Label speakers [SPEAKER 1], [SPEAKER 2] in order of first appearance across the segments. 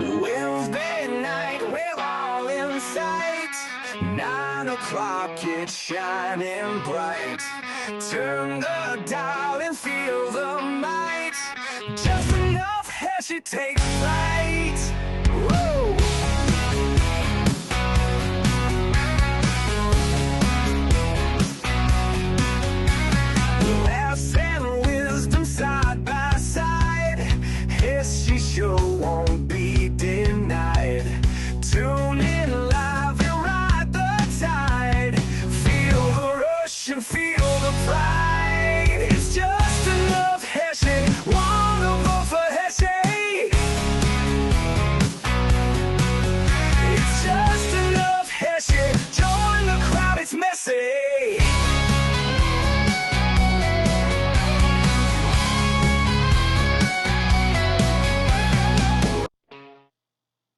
[SPEAKER 1] Wednesday night, we're all in sight. 9 o'clock, it's shining bright. Turn the dial and feel the might. Just enough Heshy takes flight. Woo! Laughs and wisdom side by side. Heshy show won't be denied. Tune in live and ride the tide. Feel the rush and feel the pride. It's just enough Heshy. Wanna vote for Heshy? It's just enough Heshy. Join the crowd, it's messy.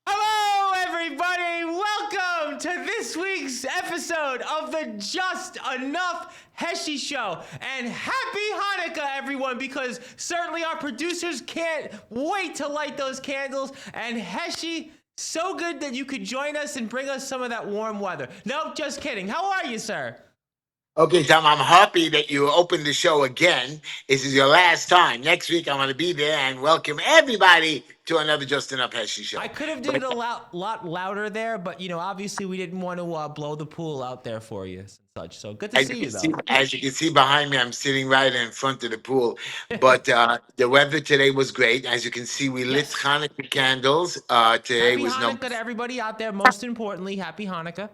[SPEAKER 2] Hello, everybody! Welcome to this week's episode of the Just Enough Heshy Show. And happy Hanukkah, everyone, because certainly our producers can't wait to light those candles. And Heshy, so good that you could join us and bring us some of that warm weather. Nope, just kidding. How are you, sir?
[SPEAKER 3] Okay, Tom, I'm happy that you opened the show again. This is your last time. Next week, I'm going to be there and welcome everybody to another Just Enough Heshy show.
[SPEAKER 2] I could have did it a lot louder there, but, obviously we didn't want to blow the pool out there for you and such. So good to see you, though.
[SPEAKER 3] As you can see behind me, I'm sitting right in front of the pool. But the weather today was great. As you can see, we lit
[SPEAKER 2] Yes.
[SPEAKER 3] Hanukkah candles. Today
[SPEAKER 2] Happy
[SPEAKER 3] was
[SPEAKER 2] Hanukkah to everybody out there. Most importantly, happy Hanukkah.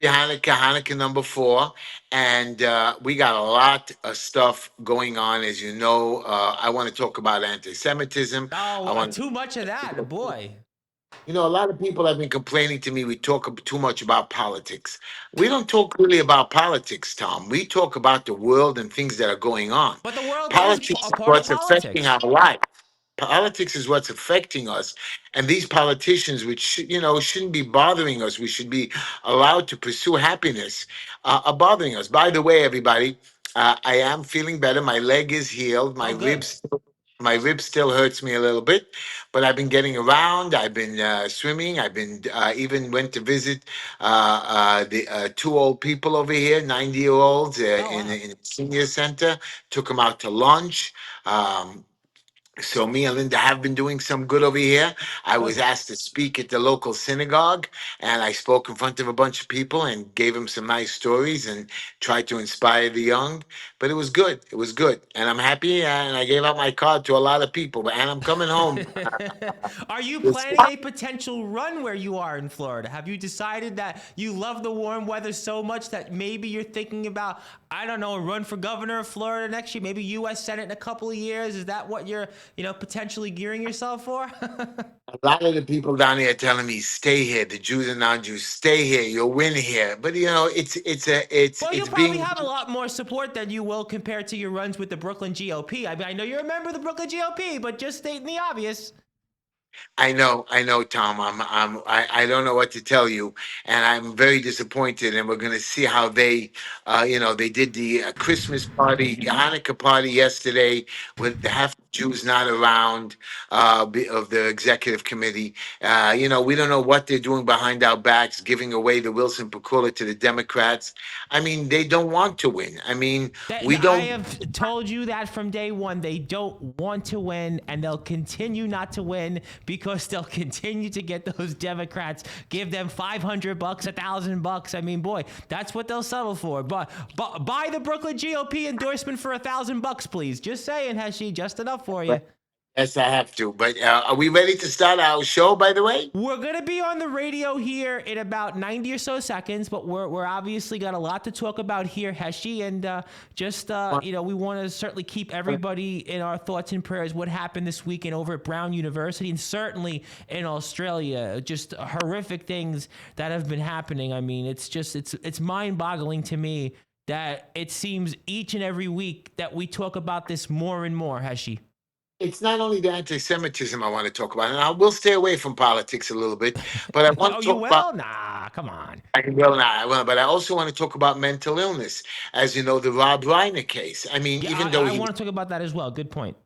[SPEAKER 3] Hanukkah number 4, and we got a lot of stuff going on. As you know, I want to talk about anti-Semitism.
[SPEAKER 2] Oh, too much of that, boy.
[SPEAKER 3] A lot of people have been complaining to me we talk too much about politics. We don't talk really about politics, Tom. We talk about the world and things that are going on.
[SPEAKER 2] But the world
[SPEAKER 3] Politics
[SPEAKER 2] is
[SPEAKER 3] is
[SPEAKER 2] a part of
[SPEAKER 3] what's affecting
[SPEAKER 2] politics.
[SPEAKER 3] our life. Politics is what's affecting us, and these politicians, which shouldn't be bothering us, we should be allowed to pursue happiness, are bothering us. By the way, everybody, I am feeling better. My leg is healed.
[SPEAKER 2] Oh, good.
[SPEAKER 3] My ribs still hurts me a little bit, but I've been getting around. I've been swimming. I've been even went to visit the 2 old people over here, 90-year-olds
[SPEAKER 2] Oh,
[SPEAKER 3] in
[SPEAKER 2] wow.
[SPEAKER 3] a senior center. Took them out to lunch. So me and Linda have been doing some good over here. I was
[SPEAKER 2] Good.
[SPEAKER 3] asked to speak at the local synagogue, and I spoke in front of a bunch of people and gave them some nice stories and tried to inspire the young. But it was good. It was good, and I'm happy. And I gave out my card to a lot of people. And I'm coming home.
[SPEAKER 2] Are you
[SPEAKER 3] This
[SPEAKER 2] planning a potential run where you are in Florida? Have you decided that you love the warm weather so much that maybe you're thinking about, I don't know, a run for governor of Florida next year, maybe U.S. Senate in a couple of years? Is that what you're, potentially gearing yourself for?
[SPEAKER 3] A lot of the people down here are telling me, "Stay here." The Jews and non-Jews, stay here. You'll win here. But
[SPEAKER 2] Well, you'll
[SPEAKER 3] it's
[SPEAKER 2] probably
[SPEAKER 3] being.
[SPEAKER 2] have a lot more support than you will compared to your runs with the Brooklyn GOP. I mean, I know you're a member of the Brooklyn GOP, but just stating the obvious.
[SPEAKER 3] I know, Tom. I don't know what to tell you, and I'm very disappointed. And we're going to see how they did the Christmas party, Hanukkah party yesterday with the half the Jews not around of the executive committee. We don't know what they're doing behind our backs, giving away the Wilson Pakula to the Democrats. I mean, they don't want to win. I mean, we
[SPEAKER 2] I
[SPEAKER 3] don't.
[SPEAKER 2] have told you that from day one. They don't want to win, and they'll continue not to win because they'll continue to get those Democrats, give them $500, $1,000. I mean, boy, that's what they'll settle for. But buy the Brooklyn GOP endorsement for $1,000, please. Just saying, Heshy, just enough for you.
[SPEAKER 3] Yes, I have to. But are we ready to start our show? By the way.
[SPEAKER 2] We're going to be on the radio here in about 90 or so seconds, but we're obviously got a lot to talk about here, Heshy, and we want to certainly keep everybody in our thoughts and prayers what happened this weekend over at Brown University and certainly in Australia. Just horrific things that have been happening. I mean, it's mind-boggling to me that it seems each and every week that we talk about this more and more, Heshy.
[SPEAKER 3] It's not only the anti-Semitism I want to talk about, and I will stay away from politics a little bit, but I want
[SPEAKER 2] Oh,
[SPEAKER 3] to
[SPEAKER 2] you
[SPEAKER 3] talk about.
[SPEAKER 2] will? Nah, come on.
[SPEAKER 3] I will not. I will, but I also want to talk about mental illness, as you know, the Rob Reiner case. I mean,
[SPEAKER 2] Yeah,
[SPEAKER 3] even though
[SPEAKER 2] I want to talk about that as well. Good point.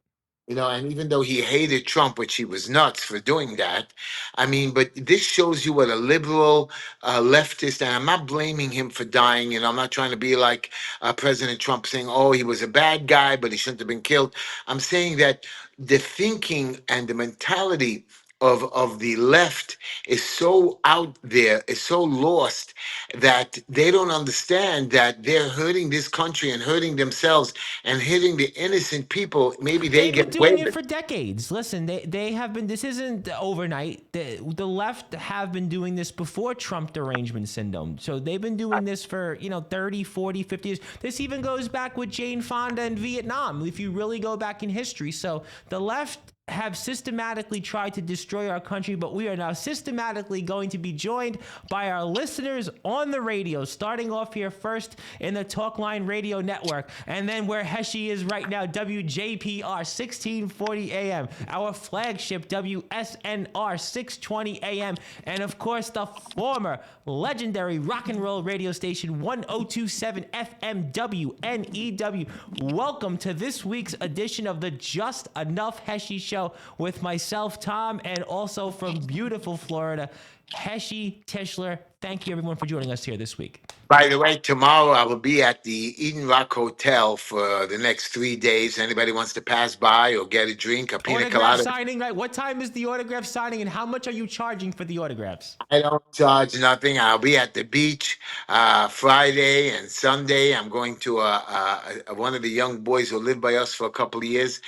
[SPEAKER 3] And even though he hated Trump, which he was nuts for doing that, I mean, but this shows you what a liberal leftist, and I'm not blaming him for dying. I'm not trying to be like President Trump saying, oh, he was a bad guy, but he shouldn't have been killed. I'm saying that the thinking and the mentality of the left is so out there, is so lost that they don't understand that they're hurting this country and hurting themselves and hitting the innocent people. Maybe they
[SPEAKER 2] They've been
[SPEAKER 3] get away
[SPEAKER 2] doing it
[SPEAKER 3] with
[SPEAKER 2] for decades. Listen, they have been. This isn't overnight. The left have been doing this before Trump derangement syndrome. So they've been doing this for 30, 40, 50 years. This even goes back with Jane Fonda and Vietnam. If you really go back in history, so the left have systematically tried to destroy our country, but we are now systematically going to be joined by our listeners on the radio, starting off here first in the Talkline Radio Network, and then where Heshy is right now, WJPR 1640 AM, our flagship WSNR 620 AM, and of course the former legendary rock and roll radio station 1027 FM WNEW. Welcome to this week's edition of the Just Enough Heshy Show with myself, Tom, and also from beautiful Florida, Heshy Tischler. Thank you, everyone, for joining us here this week.
[SPEAKER 3] By the way, tomorrow I will be at the Eden Rock Hotel for the next 3 days. Anybody wants to pass by or get a drink, a pina
[SPEAKER 2] Autograph
[SPEAKER 3] colada?
[SPEAKER 2] signing, right? What time is the autograph signing, and how much are you charging for the autographs?
[SPEAKER 3] I don't charge nothing. I'll be at the beach Friday and Sunday. I'm going to one of the young boys who lived by us for a couple of years,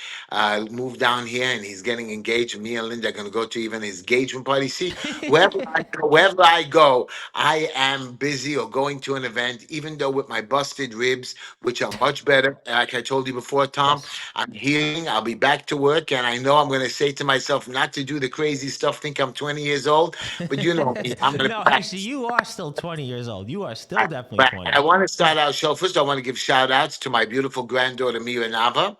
[SPEAKER 3] moved down here, and he's getting engaged. Me and Linda are going to go to even his engagement party. See, wherever I go, I am busy or going to an event, even though with my busted ribs, which are much better. Like I told you before, Tom,
[SPEAKER 2] Yes.
[SPEAKER 3] I'm healing. I'll be back to work. And I know I'm going to say to myself not to do the crazy stuff, think I'm 20 years old. But you know me, I'm going to
[SPEAKER 2] No,
[SPEAKER 3] be back.
[SPEAKER 2] actually, you are still 20 years old. You are still
[SPEAKER 3] I,
[SPEAKER 2] definitely
[SPEAKER 3] but I
[SPEAKER 2] 20.
[SPEAKER 3] want to start our show. First, I want to give shout outs to my beautiful granddaughter, Mira Nava.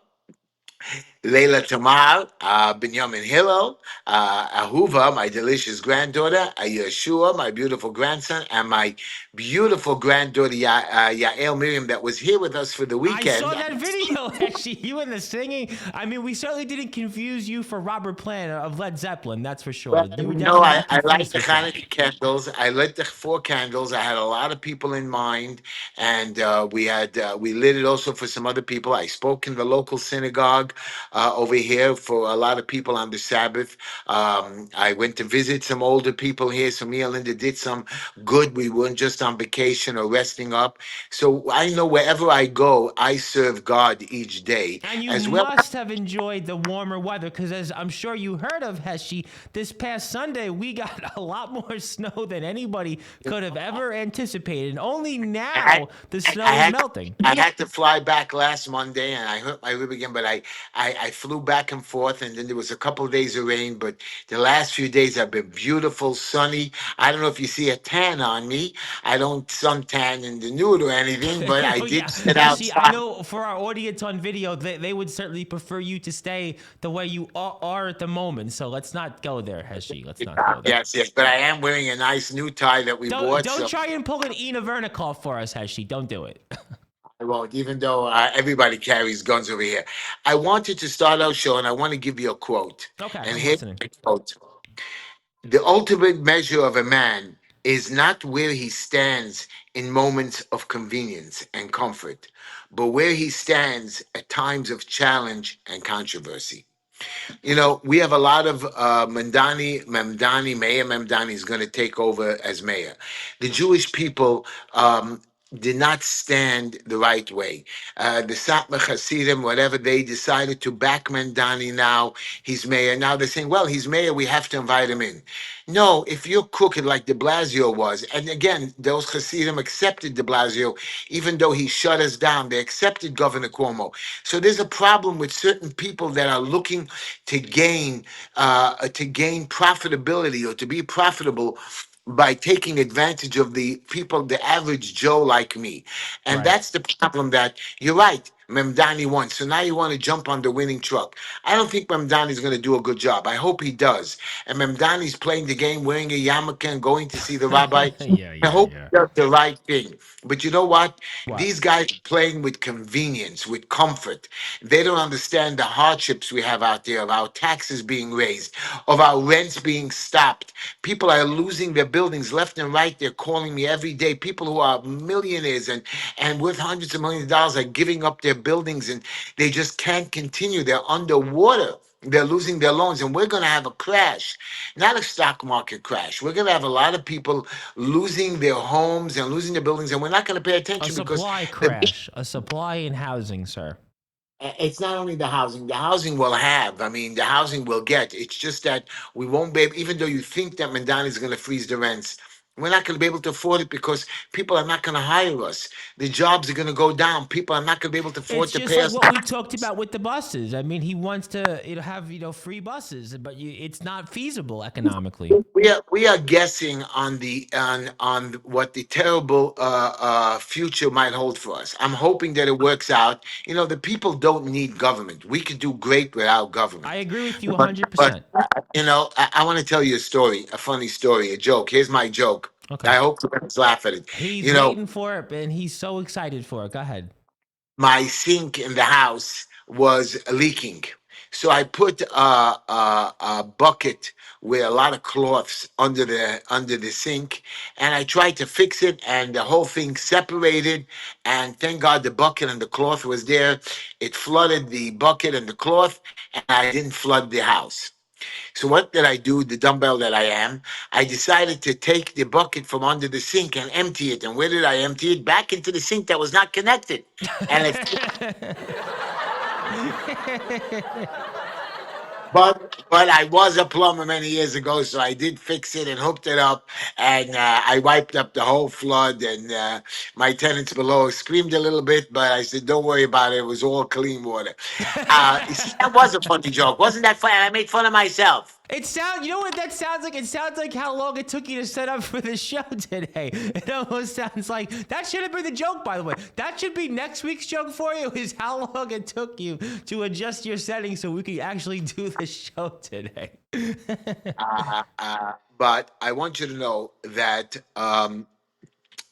[SPEAKER 3] Leila Tamar, Binyamin Hillel, Ahuva, my delicious granddaughter, Yeshua, my beautiful grandson, and my beautiful granddaughter, Yael Miriam, that was here with us for the
[SPEAKER 2] I saw
[SPEAKER 3] weekend.
[SPEAKER 2] that video, actually. You and the singing. I mean, we certainly didn't confuse you for Robert Plant of Led Zeppelin, that's for sure.
[SPEAKER 3] Well,
[SPEAKER 2] You were
[SPEAKER 3] no,
[SPEAKER 2] definitely
[SPEAKER 3] I,
[SPEAKER 2] not
[SPEAKER 3] I like
[SPEAKER 2] confused
[SPEAKER 3] the
[SPEAKER 2] with that.
[SPEAKER 3] Hanukkah candles. I lit the 4 candles. I had a lot of people in mind, and we lit it also for some other people. I spoke in the local synagogue over here for a lot of people on the Sabbath. I went to visit some older people here. So me and Linda did some good. We weren't just on vacation or resting up. So I know wherever I go, I serve God each day
[SPEAKER 2] And you
[SPEAKER 3] as well.
[SPEAKER 2] must have enjoyed the warmer weather because, as I'm sure you heard of, Heshy, this past Sunday we got a lot more snow than anybody could have ever anticipated. And only
[SPEAKER 3] I,
[SPEAKER 2] now the
[SPEAKER 3] I
[SPEAKER 2] snow is
[SPEAKER 3] had
[SPEAKER 2] melting.
[SPEAKER 3] I had to fly back last Monday, and I hurt my rib again. But I flew back and forth, and then there was a couple of days of rain. But the last few days have been beautiful, sunny. I don't know if you see a tan on me. I don't suntan in the nude or anything, but I
[SPEAKER 2] Oh,
[SPEAKER 3] did
[SPEAKER 2] yeah.
[SPEAKER 3] sit
[SPEAKER 2] Heshy, I
[SPEAKER 3] outside.
[SPEAKER 2] know for our audience on video, they would certainly prefer you to stay the way you are at the moment. So let's not go there, Heshy. Let's not go there.
[SPEAKER 3] Yes, yes, but I am wearing a nice new tie that we bought,
[SPEAKER 2] Don't
[SPEAKER 3] so
[SPEAKER 2] try and pull an Ina Vernikov for us, Heshy. Don't do it.
[SPEAKER 3] I won't. Even though everybody carries guns over here, I wanted to start our show, and I want to give you a quote.
[SPEAKER 2] Okay,
[SPEAKER 3] And
[SPEAKER 2] I'm
[SPEAKER 3] here's
[SPEAKER 2] listening.
[SPEAKER 3] the quote. The ultimate measure of a man is not where he stands in moments of convenience and comfort, but where he stands at times of challenge and controversy. We have a lot of Mayor Mamdani is going to take over as mayor. The Jewish people did not stand the right way. The Satmar Hasidim, whatever, they decided to back Mamdani now. He's mayor. Now they're saying, well, he's mayor, we have to invite him in. No, if you're crooked like de Blasio was, and again, those Hasidim accepted de Blasio, even though he shut us down, they accepted Governor Cuomo. So there's a problem with certain people that are looking to gain profitability or to be profitable by taking advantage of the people, the average Joe like me. And
[SPEAKER 2] Right.
[SPEAKER 3] that's the problem that you're right. Memdani won. So now you want to jump on the winning truck. I don't think Memdani's going to do a good job. I hope he does. And Memdani's playing the game, wearing a yarmulke and going to see the rabbi.
[SPEAKER 2] Yeah,
[SPEAKER 3] I
[SPEAKER 2] yeah,
[SPEAKER 3] hope
[SPEAKER 2] yeah.
[SPEAKER 3] he does the right thing. But you know what?
[SPEAKER 2] What?
[SPEAKER 3] These guys are playing with convenience, with comfort. They don't understand the hardships we have out there of our taxes being raised, of our rents being stopped. People are losing their buildings left and right. They're calling me every day. People who are millionaires and worth hundreds of millions of dollars are giving up their buildings and they just can't continue. They're underwater. They're losing their loans, and we're going to have a crash, not a stock market crash. We're going to have a lot of people losing their homes and losing their buildings, and we're not going to pay
[SPEAKER 2] A
[SPEAKER 3] attention because
[SPEAKER 2] supply
[SPEAKER 3] the
[SPEAKER 2] crash, a supply in housing, sir.
[SPEAKER 3] it's not only the housing. The housing will have. I mean, the housing will get. It's just that we won't be able, even though you think that Mandani is going to freeze the rents, we're not going to be able to afford it because people are not going to hire us. The jobs are going to go down. People are not going to be able to afford
[SPEAKER 2] It's
[SPEAKER 3] to
[SPEAKER 2] just
[SPEAKER 3] pay
[SPEAKER 2] like
[SPEAKER 3] us.
[SPEAKER 2] what we talked about with the buses. I mean, he wants to have free buses, but it's not feasible economically.
[SPEAKER 3] We are guessing on what the terrible future might hold for us. I'm hoping that it works out. The people don't need government. We could do great without
[SPEAKER 2] I
[SPEAKER 3] government.
[SPEAKER 2] agree with you
[SPEAKER 3] But but
[SPEAKER 2] 100%.
[SPEAKER 3] I want to tell you a story, a funny story, a joke. Here's my joke.
[SPEAKER 2] Okay.
[SPEAKER 3] I hope you guys laugh at it.
[SPEAKER 2] He's
[SPEAKER 3] You know,
[SPEAKER 2] waiting for it, and he's so excited for it. Go ahead.
[SPEAKER 3] my sink in the house was leaking. So I put a bucket with a lot of cloths under the sink, and I tried to fix it, and the whole thing separated. And thank God the bucket and the cloth was there. It flooded the bucket and the cloth, and I didn't flood the house. So what did I do? The dumbbell that I am, I decided to take the bucket from under the sink and empty it. And where did I empty it? Back into the sink that was not connected. And if but I was a plumber many years ago, so I did fix it and hooked it up, and I wiped up the whole flood. And my tenants below screamed a little bit, but I said, "Don't worry about it. It was all clean water." You see, that was a funny joke, wasn't that funny? I made fun of myself.
[SPEAKER 2] It sounds, you know what that sounds like? It sounds like how long it took you to set up for the show today. It almost sounds like that should have been the joke, by the way. That should be next week's joke for you, is how long it took you to adjust your settings so we could actually do the show today.
[SPEAKER 3] But I want you to know that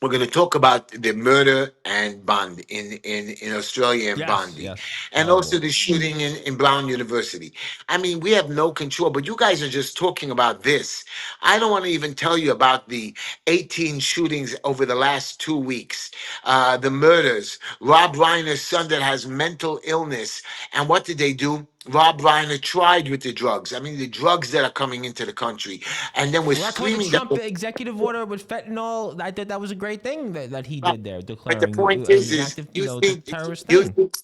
[SPEAKER 3] we're going to talk about the murder and Bond in Australia and
[SPEAKER 2] Yes,
[SPEAKER 3] Bondi,
[SPEAKER 2] yes.
[SPEAKER 3] and also
[SPEAKER 2] Horrible.
[SPEAKER 3] the shooting in Brown University. I mean, we have no control, but you guys are just talking about this. I don't want to even tell you about the 18 shootings over the last 2 weeks, the murders, Rob Reiner's son that has mental illness. And what did they do? Rob Reiner tried with the drugs. I mean, the drugs that are coming into the country. And then we're
[SPEAKER 2] Well, that's why the
[SPEAKER 3] screaming that.
[SPEAKER 2] Trump executive order with fentanyl, I thought that was a great thing that he
[SPEAKER 3] Right.
[SPEAKER 2] did there,
[SPEAKER 3] But the
[SPEAKER 2] declaring
[SPEAKER 3] point
[SPEAKER 2] it was an
[SPEAKER 3] is,
[SPEAKER 2] active,
[SPEAKER 3] you think
[SPEAKER 2] terrorist
[SPEAKER 3] you
[SPEAKER 2] thing.
[SPEAKER 3] think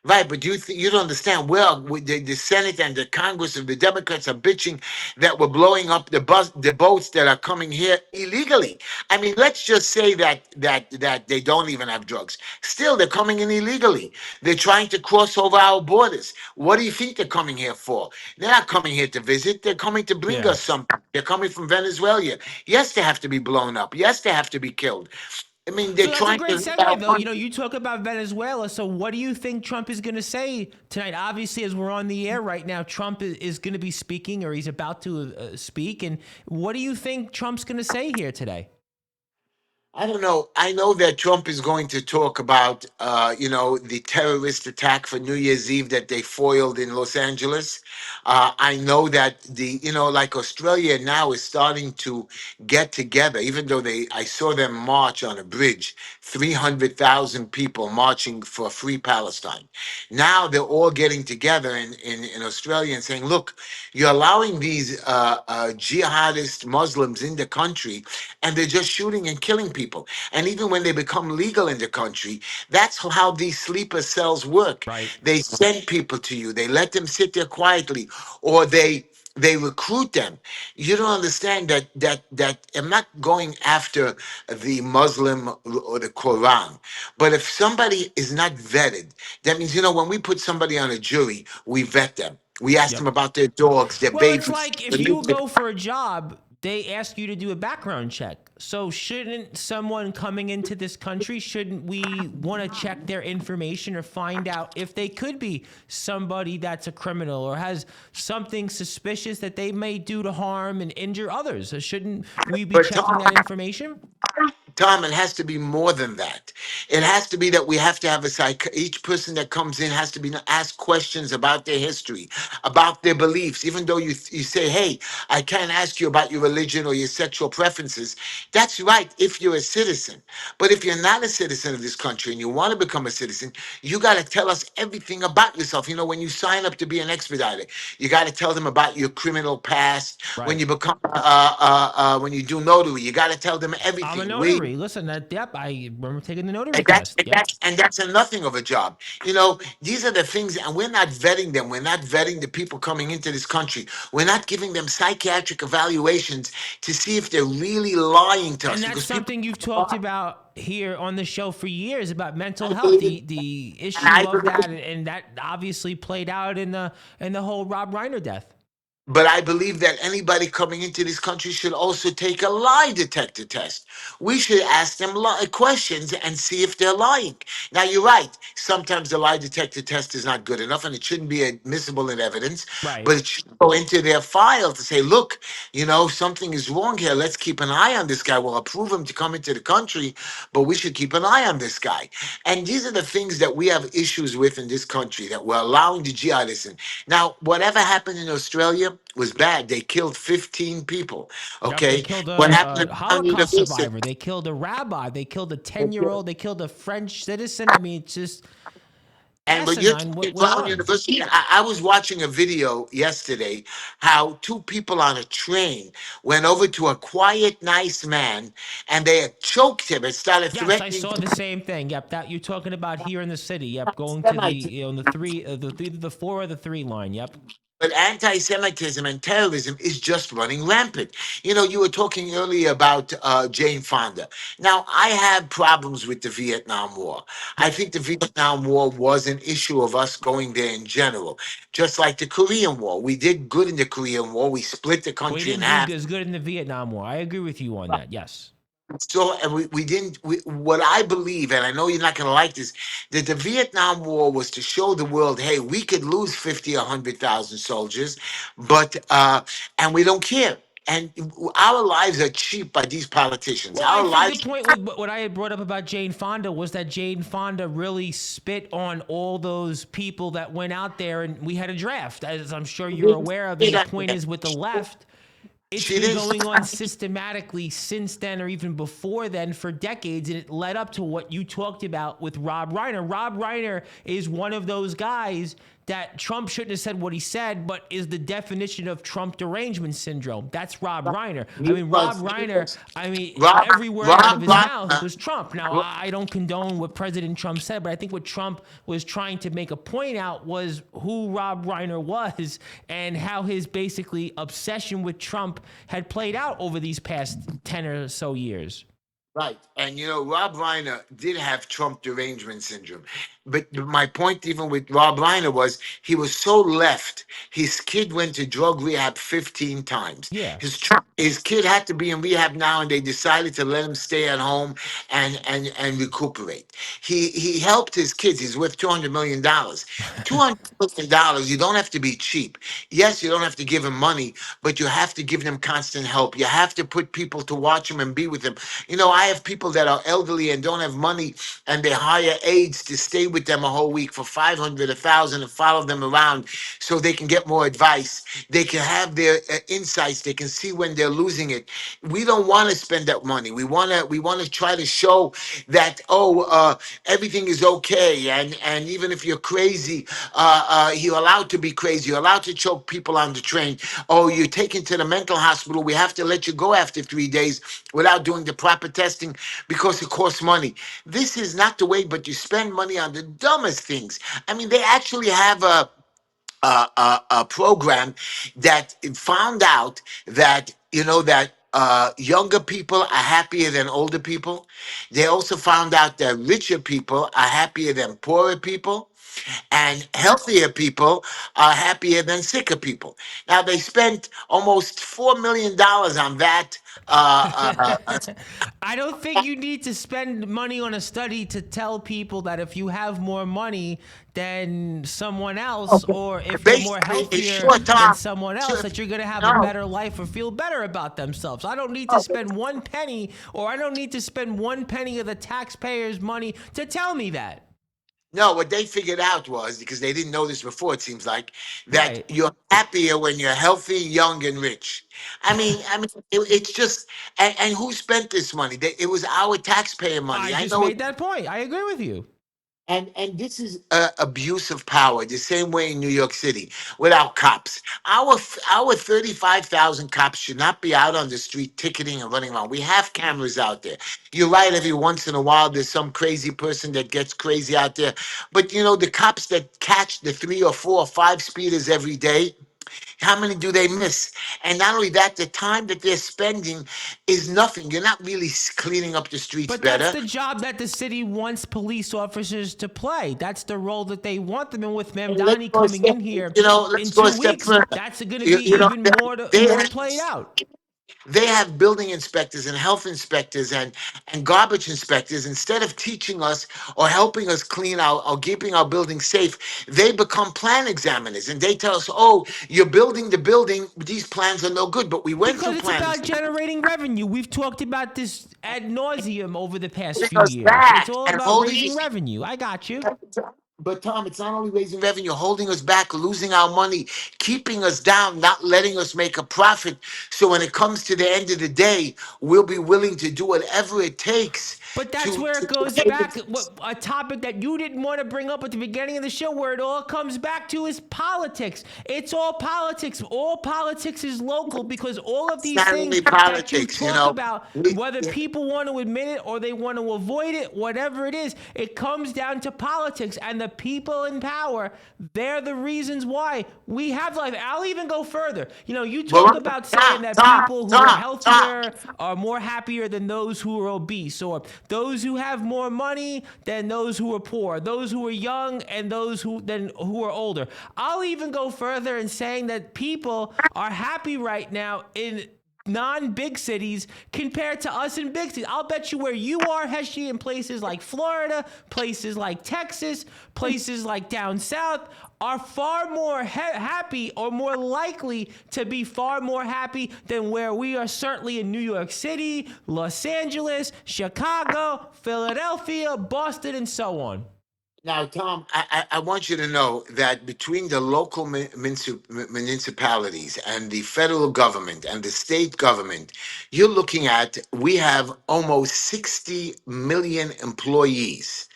[SPEAKER 3] right, but you don't understand. Well, the Senate and the Congress of the Democrats are bitching that we're blowing up the boats that are coming here illegally. I mean, let's just say that they don't even have drugs. Still, they're coming in illegally. They're trying to cross over our borders. What do you think they're coming here for? They're not coming here to visit. They're coming to bring
[SPEAKER 2] Yeah.
[SPEAKER 3] us something. They're coming from Venezuela. Yes, they have to be blown up. Yes, they have to be killed. I mean, they're
[SPEAKER 2] So that's a
[SPEAKER 3] trying to
[SPEAKER 2] great
[SPEAKER 3] lead our
[SPEAKER 2] segue, though.
[SPEAKER 3] country.
[SPEAKER 2] You talk about Venezuela. So what do you think Trump is going to say tonight? Obviously, as we're on the air right now, Trump is going to be speaking, or he's about to speak. And what do you think Trump's going to say here today?
[SPEAKER 3] I don't know. I know that Trump is going to talk about, the terrorist attack for New Year's Eve that they foiled in Los Angeles. I know that like Australia now is starting to get together, even though I saw them march on a bridge, 300,000 people marching for free Palestine. Now they're all getting together in Australia and saying, look, you're allowing these jihadist Muslims in the country, and they're just shooting and killing people. And even when they become legal in the country, that's how these sleeper cells work.
[SPEAKER 2] Right.
[SPEAKER 3] They send people to you, they let them sit there quietly, or they recruit them. You don't understand that I'm not going after the Muslim or the Quran, but if somebody is not vetted, that means when we put somebody on a jury, we vet them. We ask them
[SPEAKER 2] Yep.
[SPEAKER 3] about their dogs, their
[SPEAKER 2] Well, it's
[SPEAKER 3] babies.
[SPEAKER 2] like if you go for a job, they ask you to do a background check. So shouldn't someone coming into this country, shouldn't we want to check their information or find out if they could be somebody that's a criminal or has something suspicious that they may do to harm and injure others? So shouldn't we be
[SPEAKER 3] But
[SPEAKER 2] checking that information?
[SPEAKER 3] Tom, it has to be more than that. It has to be that we have to have a each person that comes in has to be asked questions about their history, about their beliefs. Even though you say, "Hey, I can't ask you about your religion or your sexual preferences." That's right if you're a citizen. But if you're not a citizen of this country and you want to become a citizen, you got to tell us everything about yourself. You know, when you sign up to be an expediter, you got to tell them about your criminal past. When
[SPEAKER 2] Right.
[SPEAKER 3] you become, when you do notary, you got to tell them
[SPEAKER 2] I'm a
[SPEAKER 3] everything. We
[SPEAKER 2] notary. Listen, that yep, I remember taking the notary
[SPEAKER 3] and that's
[SPEAKER 2] test.
[SPEAKER 3] and
[SPEAKER 2] Yep.
[SPEAKER 3] that's and that's a nothing of a job. You know, these are the things, and we're not vetting them. We're not vetting the people coming into this country. We're not giving them psychiatric evaluations to see if they're really lying to
[SPEAKER 2] And
[SPEAKER 3] us
[SPEAKER 2] that's
[SPEAKER 3] because people
[SPEAKER 2] something you've talked
[SPEAKER 3] lie.
[SPEAKER 2] about here on the show for years about mental
[SPEAKER 3] I
[SPEAKER 2] health,
[SPEAKER 3] believe,
[SPEAKER 2] the
[SPEAKER 3] and I
[SPEAKER 2] issue of that,
[SPEAKER 3] believe.
[SPEAKER 2] and that obviously played out in the whole Rob Reiner death.
[SPEAKER 3] But I believe that anybody coming into this country should also take a lie detector test. We should ask them questions and see if they're lying. Now, you're right. Sometimes the lie detector test is not good enough and it shouldn't be admissible in evidence,
[SPEAKER 2] Right.
[SPEAKER 3] but it should go into their file to say, look, you know, something is wrong here. Let's keep an eye on this guy. We'll approve him to come into the country, but we should keep an eye on this guy. And these are the things that we have issues with in this country that we're allowing the jihadists in. Now, whatever happened in Australia was bad. They killed 15 people.
[SPEAKER 2] Yep, they
[SPEAKER 3] Okay.
[SPEAKER 2] killed
[SPEAKER 3] What happened
[SPEAKER 2] a
[SPEAKER 3] at Brown
[SPEAKER 2] Holocaust
[SPEAKER 3] University?
[SPEAKER 2] survivor. They killed a rabbi. They killed a 10-year-old. They killed a French citizen. I mean, it's just
[SPEAKER 3] And but you're
[SPEAKER 2] asinine
[SPEAKER 3] talking
[SPEAKER 2] what went
[SPEAKER 3] Brown
[SPEAKER 2] on.
[SPEAKER 3] University. I was watching a video yesterday how two people on a train went over to a quiet, nice man and they had choked him and started
[SPEAKER 2] Yes, I
[SPEAKER 3] threatening
[SPEAKER 2] saw the
[SPEAKER 3] to
[SPEAKER 2] same thing. Yep, that you're talking about here in the city. Yep, going to the
[SPEAKER 3] Semitism.
[SPEAKER 2] the three, either the four or the three line. Yep.
[SPEAKER 3] But anti-Semitism and terrorism is just running rampant. You know, you were talking earlier about Jane Fonda. Now, I have problems with the Vietnam War. I
[SPEAKER 2] Yep.
[SPEAKER 3] think the Vietnam War was an issue of us going there in general, just like the Korean War. We did good in the Korean War. We split the
[SPEAKER 2] We
[SPEAKER 3] country in
[SPEAKER 2] didn't do
[SPEAKER 3] half.
[SPEAKER 2] as good in the Vietnam War. I agree with you on that. Yes.
[SPEAKER 3] So, and we didn't, what I believe, and I know you're not going to like this, that the Vietnam War was to show the world, hey, we could lose 50, 100,000 soldiers, but, and we don't care. And our lives are cheap by these politicians.
[SPEAKER 2] Well, I
[SPEAKER 3] Our
[SPEAKER 2] think the
[SPEAKER 3] lives,
[SPEAKER 2] point with what I had brought up about Jane Fonda was that Jane Fonda really spit on all those people that went out there, and we had a draft, as I'm sure
[SPEAKER 3] she
[SPEAKER 2] you're
[SPEAKER 3] didn't
[SPEAKER 2] aware of.
[SPEAKER 3] say
[SPEAKER 2] And the
[SPEAKER 3] that.
[SPEAKER 2] point is, with the left, it's
[SPEAKER 3] She
[SPEAKER 2] been
[SPEAKER 3] didn't say
[SPEAKER 2] going on
[SPEAKER 3] that.
[SPEAKER 2] systematically since then or even before then for decades, and it led up to what you talked about with Rob Reiner. Rob Reiner is one of those guys that Trump shouldn't have said what he said, but is the definition of Trump derangement syndrome. That's Rob Reiner. I
[SPEAKER 3] He
[SPEAKER 2] mean, Rob
[SPEAKER 3] was, he
[SPEAKER 2] Reiner,
[SPEAKER 3] was,
[SPEAKER 2] I mean,
[SPEAKER 3] Rob,
[SPEAKER 2] every word out of
[SPEAKER 3] Rob
[SPEAKER 2] his mouth
[SPEAKER 3] Reiner,
[SPEAKER 2] was Trump. Now, I don't condone what President Trump said, but I think what Trump was trying to make a point out was who Rob Reiner was and how his basically obsession with Trump had played out over these past 10 or so years.
[SPEAKER 3] right. And you know, Rob Reiner did have Trump derangement syndrome. But my point, even with Rob Reiner, was he was so left. His kid went to drug rehab 15 times.
[SPEAKER 2] Yeah.
[SPEAKER 3] His kid had to be in rehab now, and they decided to let him stay at home and recuperate. He helped his kids. He's worth $200 million. $200 million. You don't have to be cheap. Yes, you don't have to give him money, but you have to give them constant help. You have to put people to watch him and be with him. You know, I have people that are elderly and don't have money, and they hire aides to stay with them a whole week for 500, 1,000, and follow them around so they can get more advice. They can have their insights. They can see when they're losing it. We don't want to spend that money. We want to try to show that everything is okay, and even if you're crazy, you're allowed to be crazy. You're allowed to choke people on the train. Oh, you're taken to the mental hospital. We have to let you go after 3 days without doing the proper testing because it costs money. This is not the way, but you spend money on the dumbest things. I mean, they actually have a program that found out that younger people are happier than older people. They also found out that richer people are happier than poorer people. And healthier people are happier than sicker people. Now, they spent almost $4 million on that.
[SPEAKER 2] I don't think you need to spend money on a study to tell people that if you have more money than someone else, or if you're more
[SPEAKER 3] Basically, it's
[SPEAKER 2] healthier
[SPEAKER 3] short
[SPEAKER 2] than
[SPEAKER 3] term.
[SPEAKER 2] someone
[SPEAKER 3] So
[SPEAKER 2] else,
[SPEAKER 3] if
[SPEAKER 2] that you're going to have a
[SPEAKER 3] no,
[SPEAKER 2] better life or feel better about themselves. I don't need to spend one penny, or I don't need to spend one penny of the taxpayers' money to tell me that.
[SPEAKER 3] no, what they figured out was, because they didn't know this before, it seems like, that
[SPEAKER 2] Right.
[SPEAKER 3] you're happier when you're healthy, young, and rich. It's just, and who spent this money? It was our taxpayer money.
[SPEAKER 2] I
[SPEAKER 3] I
[SPEAKER 2] just
[SPEAKER 3] know.
[SPEAKER 2] made that point. I agree with you.
[SPEAKER 3] And this is abuse of power, the same way in New York City with our cops. Our 35,000 cops should not be out on the street ticketing and running around. We have cameras out there. You're right. Every once in a while, there's some crazy person that gets crazy out there. But the cops that catch the 3 or 4 or 5 speeders every day, how many do they miss? And not only that, the time that they're spending is nothing. You're not really cleaning up the streets
[SPEAKER 2] But that's
[SPEAKER 3] better.
[SPEAKER 2] the job that the city wants police officers to play. That's the role that they want them in. With
[SPEAKER 3] And let's
[SPEAKER 2] Mamdani
[SPEAKER 3] go a
[SPEAKER 2] coming
[SPEAKER 3] step,
[SPEAKER 2] in here
[SPEAKER 3] let's
[SPEAKER 2] in
[SPEAKER 3] go a
[SPEAKER 2] two
[SPEAKER 3] step
[SPEAKER 2] weeks,
[SPEAKER 3] further.
[SPEAKER 2] that's going to
[SPEAKER 3] You,
[SPEAKER 2] be
[SPEAKER 3] you know,
[SPEAKER 2] even
[SPEAKER 3] they
[SPEAKER 2] more
[SPEAKER 3] have
[SPEAKER 2] played out.
[SPEAKER 3] they have building inspectors and health inspectors and garbage inspectors. Instead of teaching us or helping us clean out or keeping our building safe, they become plan examiners and they tell us, "Oh, you're building the building. These plans are no good." But we went
[SPEAKER 2] Because
[SPEAKER 3] through
[SPEAKER 2] it's
[SPEAKER 3] plans.
[SPEAKER 2] about generating revenue. We've talked about this ad nauseum over the past
[SPEAKER 3] Holding
[SPEAKER 2] few
[SPEAKER 3] us
[SPEAKER 2] years. It's
[SPEAKER 3] back
[SPEAKER 2] all
[SPEAKER 3] and
[SPEAKER 2] about
[SPEAKER 3] holding.
[SPEAKER 2] raising revenue. I got you.
[SPEAKER 3] But Tom, it's not only raising revenue, holding us back, losing our money, keeping us down, not letting us make a profit. So when it comes to the end of the day, we'll be willing to do whatever it takes
[SPEAKER 2] But that's
[SPEAKER 3] to,
[SPEAKER 2] where it
[SPEAKER 3] to
[SPEAKER 2] goes
[SPEAKER 3] pay
[SPEAKER 2] back.
[SPEAKER 3] the
[SPEAKER 2] A topic that you didn't want to bring up at the beginning of the show, where it all comes back to, is politics. It's all politics. All politics is local, because all of
[SPEAKER 3] it's
[SPEAKER 2] these
[SPEAKER 3] not
[SPEAKER 2] things
[SPEAKER 3] only
[SPEAKER 2] that you
[SPEAKER 3] politics,
[SPEAKER 2] talk about,
[SPEAKER 3] We-
[SPEAKER 2] whether people want to admit it or they want to avoid it, whatever it is, it comes down to politics. And the people in power, they're the reasons why we have life. I'll even go further. You talk
[SPEAKER 3] but
[SPEAKER 2] about saying
[SPEAKER 3] Tom,
[SPEAKER 2] that
[SPEAKER 3] Tom,
[SPEAKER 2] people who are
[SPEAKER 3] Tom, Tom.
[SPEAKER 2] healthier are more happier than those who are obese, or those who have more money than those who are poor, those who are young and those who are older. I'll even go further in saying that people are happy right now in non-big cities compared to us in big cities. I'll bet you where you are, Heshy, in places like Florida, places like Texas, places like down south, are far more happy, or more likely to be far more happy than where we are, certainly in New York City, Los Angeles, Chicago, Philadelphia, Boston, and so on.
[SPEAKER 3] Now, Tom, I want you to know that between the local municipalities and the federal government and the state government, we have almost 60 million employees.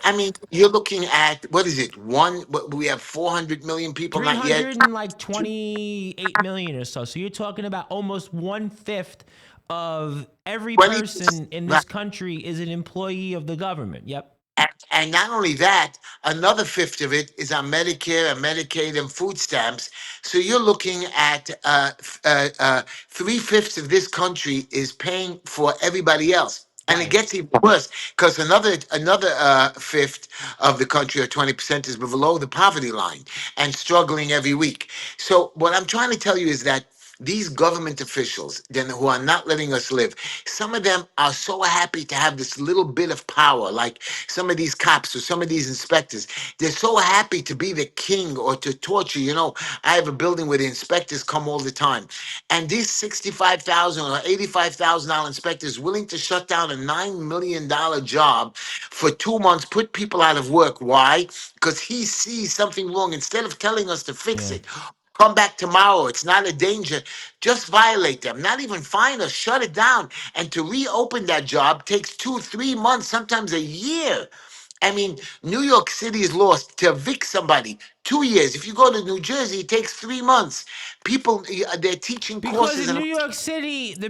[SPEAKER 3] I mean, you're looking at, what is it? We have 400 million people, not yet.
[SPEAKER 2] 328 million or so. So you're talking about almost one fifth of every
[SPEAKER 3] 20,
[SPEAKER 2] person in this country is an employee of the government. Yep.
[SPEAKER 3] and not only that, another fifth of it is on Medicare and Medicaid and food stamps. So you're looking at 3/5 of this country is paying for everybody else. And it
[SPEAKER 2] Right.
[SPEAKER 3] gets even worse because another fifth of the country, or 20%, is below the poverty line and struggling every week. So what I'm trying to tell you is that these government officials then who are not letting us live, some of them are so happy to have this little bit of power, like some of these cops or some of these inspectors. They're so happy to be the king or to torture. I have a building where the inspectors come all the time, and these 65,000 or $85,000 inspectors willing to shut down a $9 million job for 2 months, put people out of work. Why? Because he sees something wrong. Instead of telling us to fix
[SPEAKER 2] Yeah.
[SPEAKER 3] it, come back tomorrow. It's not a danger. Just violate them. Not even fine us. Shut it down. And to reopen that job takes 2, 3 months, sometimes a year. I mean, New York City is lost. To evict somebody, 2 years. If you go to New Jersey, it takes 3 months. People, they're teaching
[SPEAKER 2] Because
[SPEAKER 3] courses
[SPEAKER 2] in
[SPEAKER 3] and
[SPEAKER 2] New York City, the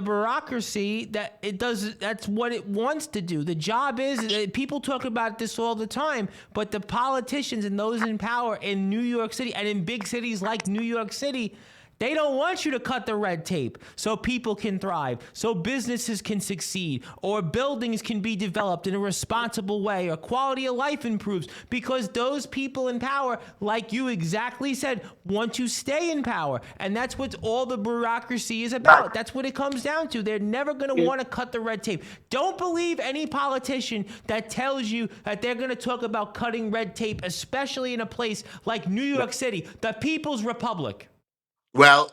[SPEAKER 2] bureaucracy, that it does, that's what it wants to do. The job is, people talk about this all the time, but the politicians and those in power in New York City and in big cities like New York City, They don't want you to cut the red tape so people can thrive, so businesses can succeed, or buildings can be developed in a responsible way, or quality of life improves, because those people in power, like you exactly said, want to stay in power. And that's what all the bureaucracy is about. That's what it comes down to. They're never going to want to cut the red tape. Don't believe any politician that tells you that they're going to talk about cutting red tape, especially in a place like New York City, the People's Republic.
[SPEAKER 3] Well,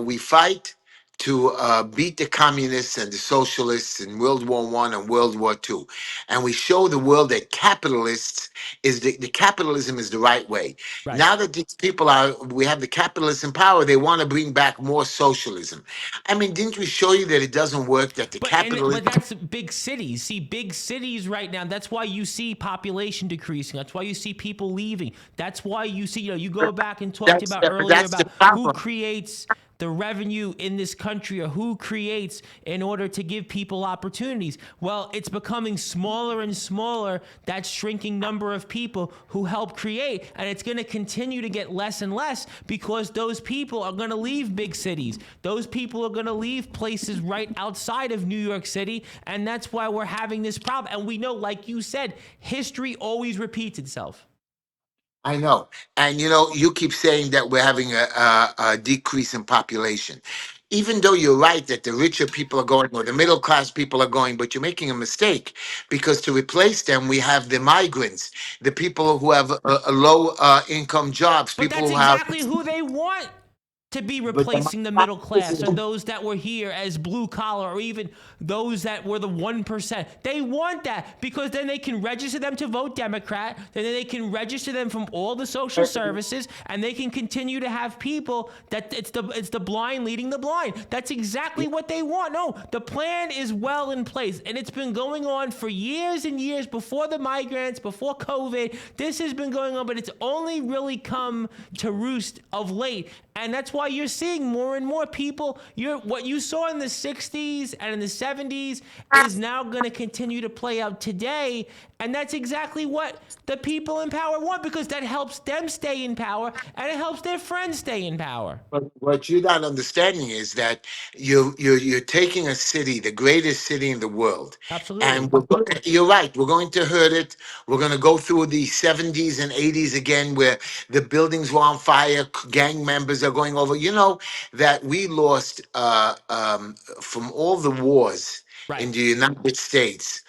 [SPEAKER 3] we fight to beat the communists and the socialists in World War I and World War II, and we show the world that the capitalism is the right way.
[SPEAKER 2] Right.
[SPEAKER 3] Now that these people we have the capitalists in power, they want to bring back more socialism. I mean, didn't we show you that it doesn't work? That the
[SPEAKER 2] But
[SPEAKER 3] capitalism.
[SPEAKER 2] that's big cities. See, big cities right now. That's why you see population decreasing. That's why you see people leaving. That's why you see. You go back and talked about earlier
[SPEAKER 3] That's the
[SPEAKER 2] about who
[SPEAKER 3] problem.
[SPEAKER 2] creates the revenue in this country, or who creates in order to give people opportunities. Well, it's becoming smaller and smaller, that shrinking number of people who help create, and it's going to continue to get less and less because those people are going to leave big cities. Those people are going to leave places right outside of New York City, and that's why we're having this problem. And we know, like you said, history always repeats itself.
[SPEAKER 3] I know. And you keep saying that we're having a decrease in population. Even though you're right that the richer people are going or the middle class people are going, but you're making a mistake because to replace them, we have the migrants, the people who have a low income jobs,
[SPEAKER 2] But
[SPEAKER 3] people
[SPEAKER 2] that's
[SPEAKER 3] who have.
[SPEAKER 2] exactly who they want to be
[SPEAKER 3] But
[SPEAKER 2] replacing the middle class, or those that were here as blue collar, or even those that were the 1%. They want that because then they can register them to vote Democrat, then they can register them from all the social services, and they can continue to have people that it's the blind leading the blind. That's exactly what they want. No, the plan is well in place, and it's been going on for years and years before the migrants, before COVID. This has been going on, but it's only really come to roost of late. And that's why you're seeing more and more people. What you saw in the 60s and in the 70s is now going to continue to play out today. And that's exactly what the people in power want, because that helps them stay in power and it helps their friends stay in power.
[SPEAKER 3] But what you're not understanding is that you're taking a city, the greatest city in the world, and
[SPEAKER 2] Absolutely.
[SPEAKER 3] you're right. We're going to hurt it. We're going to go through the 70s and 80s again, where the buildings were on fire, gang members are going over. You know that we lost from all the wars
[SPEAKER 2] Right.
[SPEAKER 3] in the United States,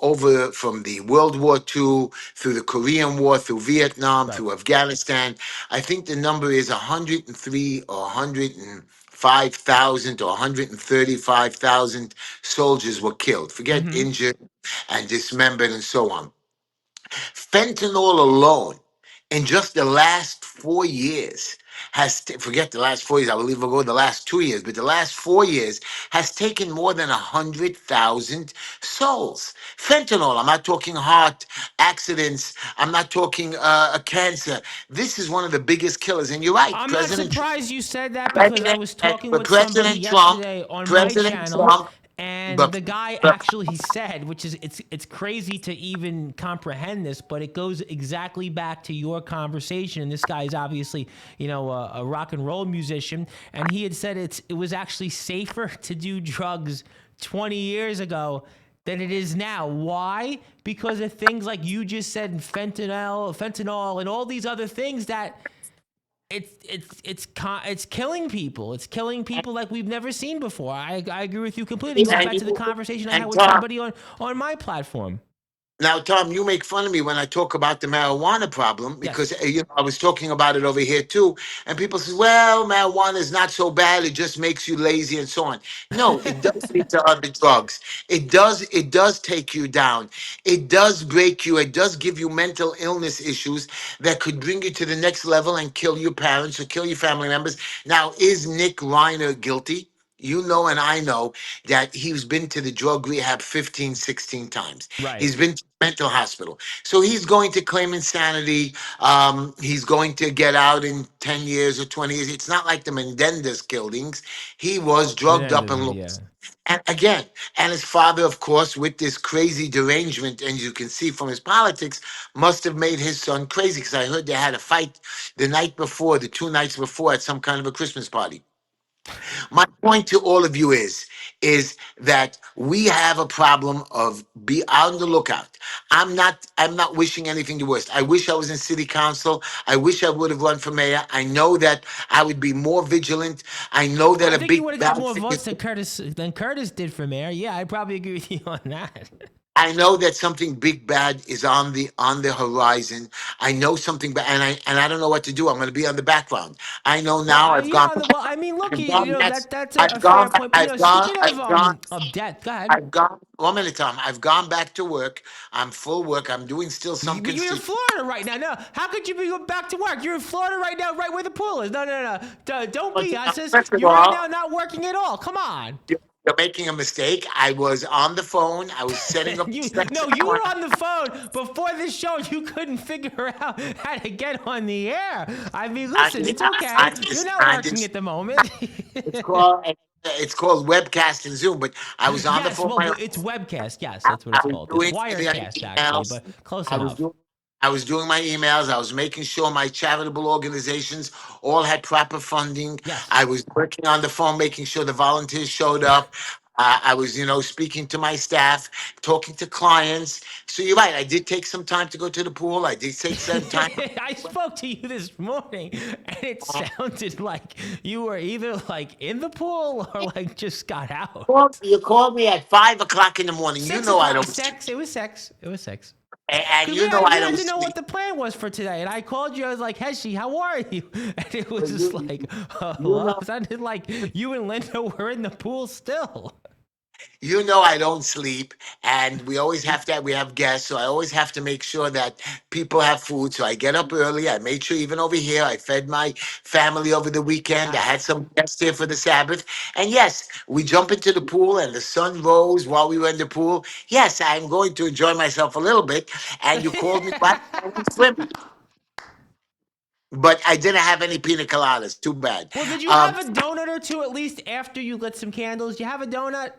[SPEAKER 3] over from the World War II through the Korean War, through Vietnam,
[SPEAKER 2] Right.
[SPEAKER 3] through Afghanistan. I think the number is 103 or 105,000 or 135,000 soldiers were killed. Forget
[SPEAKER 2] Mm-hmm.
[SPEAKER 3] injured and dismembered and so on. Fentanyl alone in just the last 4 years forget the last 4 years, I believe we'll go the last 2 years, but the last 4 years has taken more than 100,000 souls. Fentanyl, I'm not talking heart accidents, I'm not talking cancer. This is one of the biggest killers. And you're right,
[SPEAKER 2] I'm not
[SPEAKER 3] President
[SPEAKER 2] surprised you said that, because I
[SPEAKER 3] President,
[SPEAKER 2] was talking
[SPEAKER 3] but
[SPEAKER 2] with somebody
[SPEAKER 3] President Trump,
[SPEAKER 2] yesterday on my
[SPEAKER 3] President
[SPEAKER 2] channel,
[SPEAKER 3] Trump,
[SPEAKER 2] and
[SPEAKER 3] but,
[SPEAKER 2] the guy
[SPEAKER 3] but
[SPEAKER 2] actually said, which is it's crazy to even comprehend this, but it goes exactly back to your conversation. And this guy is obviously, a rock and roll musician, and he had said it was actually safer to do drugs 20 years ago than it is now. Why? Because of things like you just said, fentanyl, and all these other things that it's killing people. It's killing people like we've never seen before. I agree with you completely. It goes back to the conversation I had
[SPEAKER 3] and
[SPEAKER 2] with
[SPEAKER 3] Tom,
[SPEAKER 2] somebody on my platform.
[SPEAKER 3] now, Tom, you make fun of me when I talk about the marijuana problem because
[SPEAKER 2] Yes.
[SPEAKER 3] I was talking about it over here too, and people say, "Well, marijuana is not so bad; it just makes you lazy and so on." No, it does lead to other drugs. It does. It does take you down. It does break you. It does give you mental illness issues that could bring you to the next level and kill your parents or kill your family members. Now, is Nick Reiner guilty? You know, and I know that he's been to the drug rehab 15, 16 times.
[SPEAKER 2] Right.
[SPEAKER 3] He's been to mental hospital. So he's going to claim insanity. He's going to get out in 10 years or 20 years. It's not like the Menendez killings. He was drugged up
[SPEAKER 2] Menendez,
[SPEAKER 3] and
[SPEAKER 2] yeah.
[SPEAKER 3] lost. And again, and his father, of course, with this crazy derangement, and you can see from his politics, must have made his son crazy. Because I heard they had a fight the night before, the 2 nights before, at some kind of a Christmas party. My point to all of you is that we have a problem of be on the lookout. I'm not wishing anything the worst. I wish I was in city council. I wish I would have run for mayor. I know that I would be more vigilant. I know that
[SPEAKER 2] I
[SPEAKER 3] a
[SPEAKER 2] think you
[SPEAKER 3] big
[SPEAKER 2] would have got
[SPEAKER 3] bad
[SPEAKER 2] more
[SPEAKER 3] thing is,
[SPEAKER 2] votes than Curtis did for mayor. Yeah, I probably agree with you on that.
[SPEAKER 3] I know that something big bad is on the horizon. I know something bad, and I don't know what to do. I'm going to be on the background. I know
[SPEAKER 2] Well,
[SPEAKER 3] now.
[SPEAKER 2] well, I mean, look,
[SPEAKER 3] I've gone
[SPEAKER 2] that's a
[SPEAKER 3] I've
[SPEAKER 2] fair
[SPEAKER 3] gone
[SPEAKER 2] point. But
[SPEAKER 3] I've gone
[SPEAKER 2] speaking
[SPEAKER 3] I've gone
[SPEAKER 2] of debt, go ahead.
[SPEAKER 3] I've gone 1 minute, Tom. I've gone back to work. I'm full work. I'm doing still some
[SPEAKER 2] But you're in
[SPEAKER 3] constitution.
[SPEAKER 2] Florida right now. No, how could you be going back to work? You're in Florida right now, right where the pool is. No, no, no. Don't be us.
[SPEAKER 3] First of
[SPEAKER 2] You're right
[SPEAKER 3] all,
[SPEAKER 2] now not working at all. Come on.
[SPEAKER 3] you're making a mistake. I was on the phone. I was setting up a
[SPEAKER 2] You
[SPEAKER 3] sex
[SPEAKER 2] no, you were
[SPEAKER 3] appointment.
[SPEAKER 2] on the phone before this show. You couldn't figure out how to get on the air. I mean, listen, it's okay. You're not
[SPEAKER 3] I
[SPEAKER 2] working
[SPEAKER 3] just,
[SPEAKER 2] at the moment.
[SPEAKER 3] it's called webcast and Zoom. But I was on the
[SPEAKER 2] Yes,
[SPEAKER 3] phone.
[SPEAKER 2] well, it's webcast. Yes, that's what
[SPEAKER 3] I
[SPEAKER 2] it's
[SPEAKER 3] was
[SPEAKER 2] called. It's
[SPEAKER 3] doing the
[SPEAKER 2] Wirecast actually,
[SPEAKER 3] emails.
[SPEAKER 2] but close
[SPEAKER 3] I was
[SPEAKER 2] enough.
[SPEAKER 3] doing. I was doing my emails. I was making sure my charitable organizations all had proper funding.
[SPEAKER 2] Yes.
[SPEAKER 3] I was working on the phone, making sure the volunteers showed up. I was, speaking to my staff, talking to clients. So you're right. I did take some time to go to the pool. I did take some time.
[SPEAKER 2] I spoke to you this morning, and it sounded like you were either like in the pool or like just got out.
[SPEAKER 3] You called me at 5 o'clock in the morning. You
[SPEAKER 2] Six
[SPEAKER 3] know I
[SPEAKER 2] o'clock,
[SPEAKER 3] don't,
[SPEAKER 2] sex. It was sex. It was sex.
[SPEAKER 3] and
[SPEAKER 2] Because
[SPEAKER 3] you know
[SPEAKER 2] we
[SPEAKER 3] I
[SPEAKER 2] had
[SPEAKER 3] don't
[SPEAKER 2] to know what
[SPEAKER 3] sleep.
[SPEAKER 2] the plan was for today. And I called you. I was like, Heshy, how are you? And it was just
[SPEAKER 3] You,
[SPEAKER 2] like,
[SPEAKER 3] you
[SPEAKER 2] hello?
[SPEAKER 3] know
[SPEAKER 2] It sounded like you and Linda were in the pool still.
[SPEAKER 3] You know I don't sleep, and we have guests, so I always have to make sure that people have food. So I get up early. I made sure even over here, I fed my family over the weekend. I had
[SPEAKER 2] Ah.
[SPEAKER 3] some guests here for the Sabbath, and yes, we jump into the pool, and the sun rose while we were in the pool. Yes, I'm going to enjoy myself a little bit. And you called me back and we swim, but I didn't have any pina coladas. Too bad.
[SPEAKER 2] Well, did you have a donut or two at least after you lit some candles? Did you have a donut?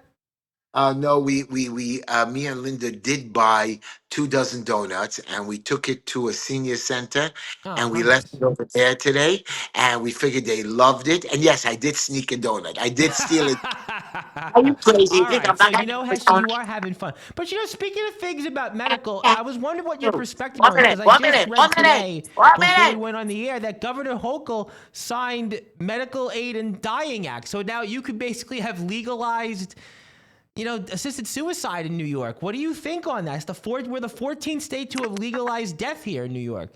[SPEAKER 3] No, me and Linda did buy 2 dozen donuts, and we took it to a senior center,
[SPEAKER 2] Oh,
[SPEAKER 3] and we
[SPEAKER 2] how
[SPEAKER 3] left
[SPEAKER 2] nice.
[SPEAKER 3] it over there today, and we figured they loved it. And yes, I did sneak a donut. I did steal it. Are you crazy? You
[SPEAKER 2] All
[SPEAKER 3] think I'm
[SPEAKER 2] right, so
[SPEAKER 3] not
[SPEAKER 2] you
[SPEAKER 3] going
[SPEAKER 2] know,
[SPEAKER 3] to
[SPEAKER 2] Heshy,
[SPEAKER 3] donut?
[SPEAKER 2] you are having fun. But speaking of things about medical, I was wondering what your perspective
[SPEAKER 3] One
[SPEAKER 2] on it
[SPEAKER 3] minute,
[SPEAKER 2] because I
[SPEAKER 3] one
[SPEAKER 2] just
[SPEAKER 3] minute, one
[SPEAKER 2] read
[SPEAKER 3] minute,
[SPEAKER 2] today
[SPEAKER 3] one
[SPEAKER 2] before we
[SPEAKER 3] minute.
[SPEAKER 2] went on the air that Governor Hochul signed Medical Aid and Dying Act. So now you could basically have legalized, assisted suicide in New York. What do you think on that? We're the 14th state to have legalized death here in New York.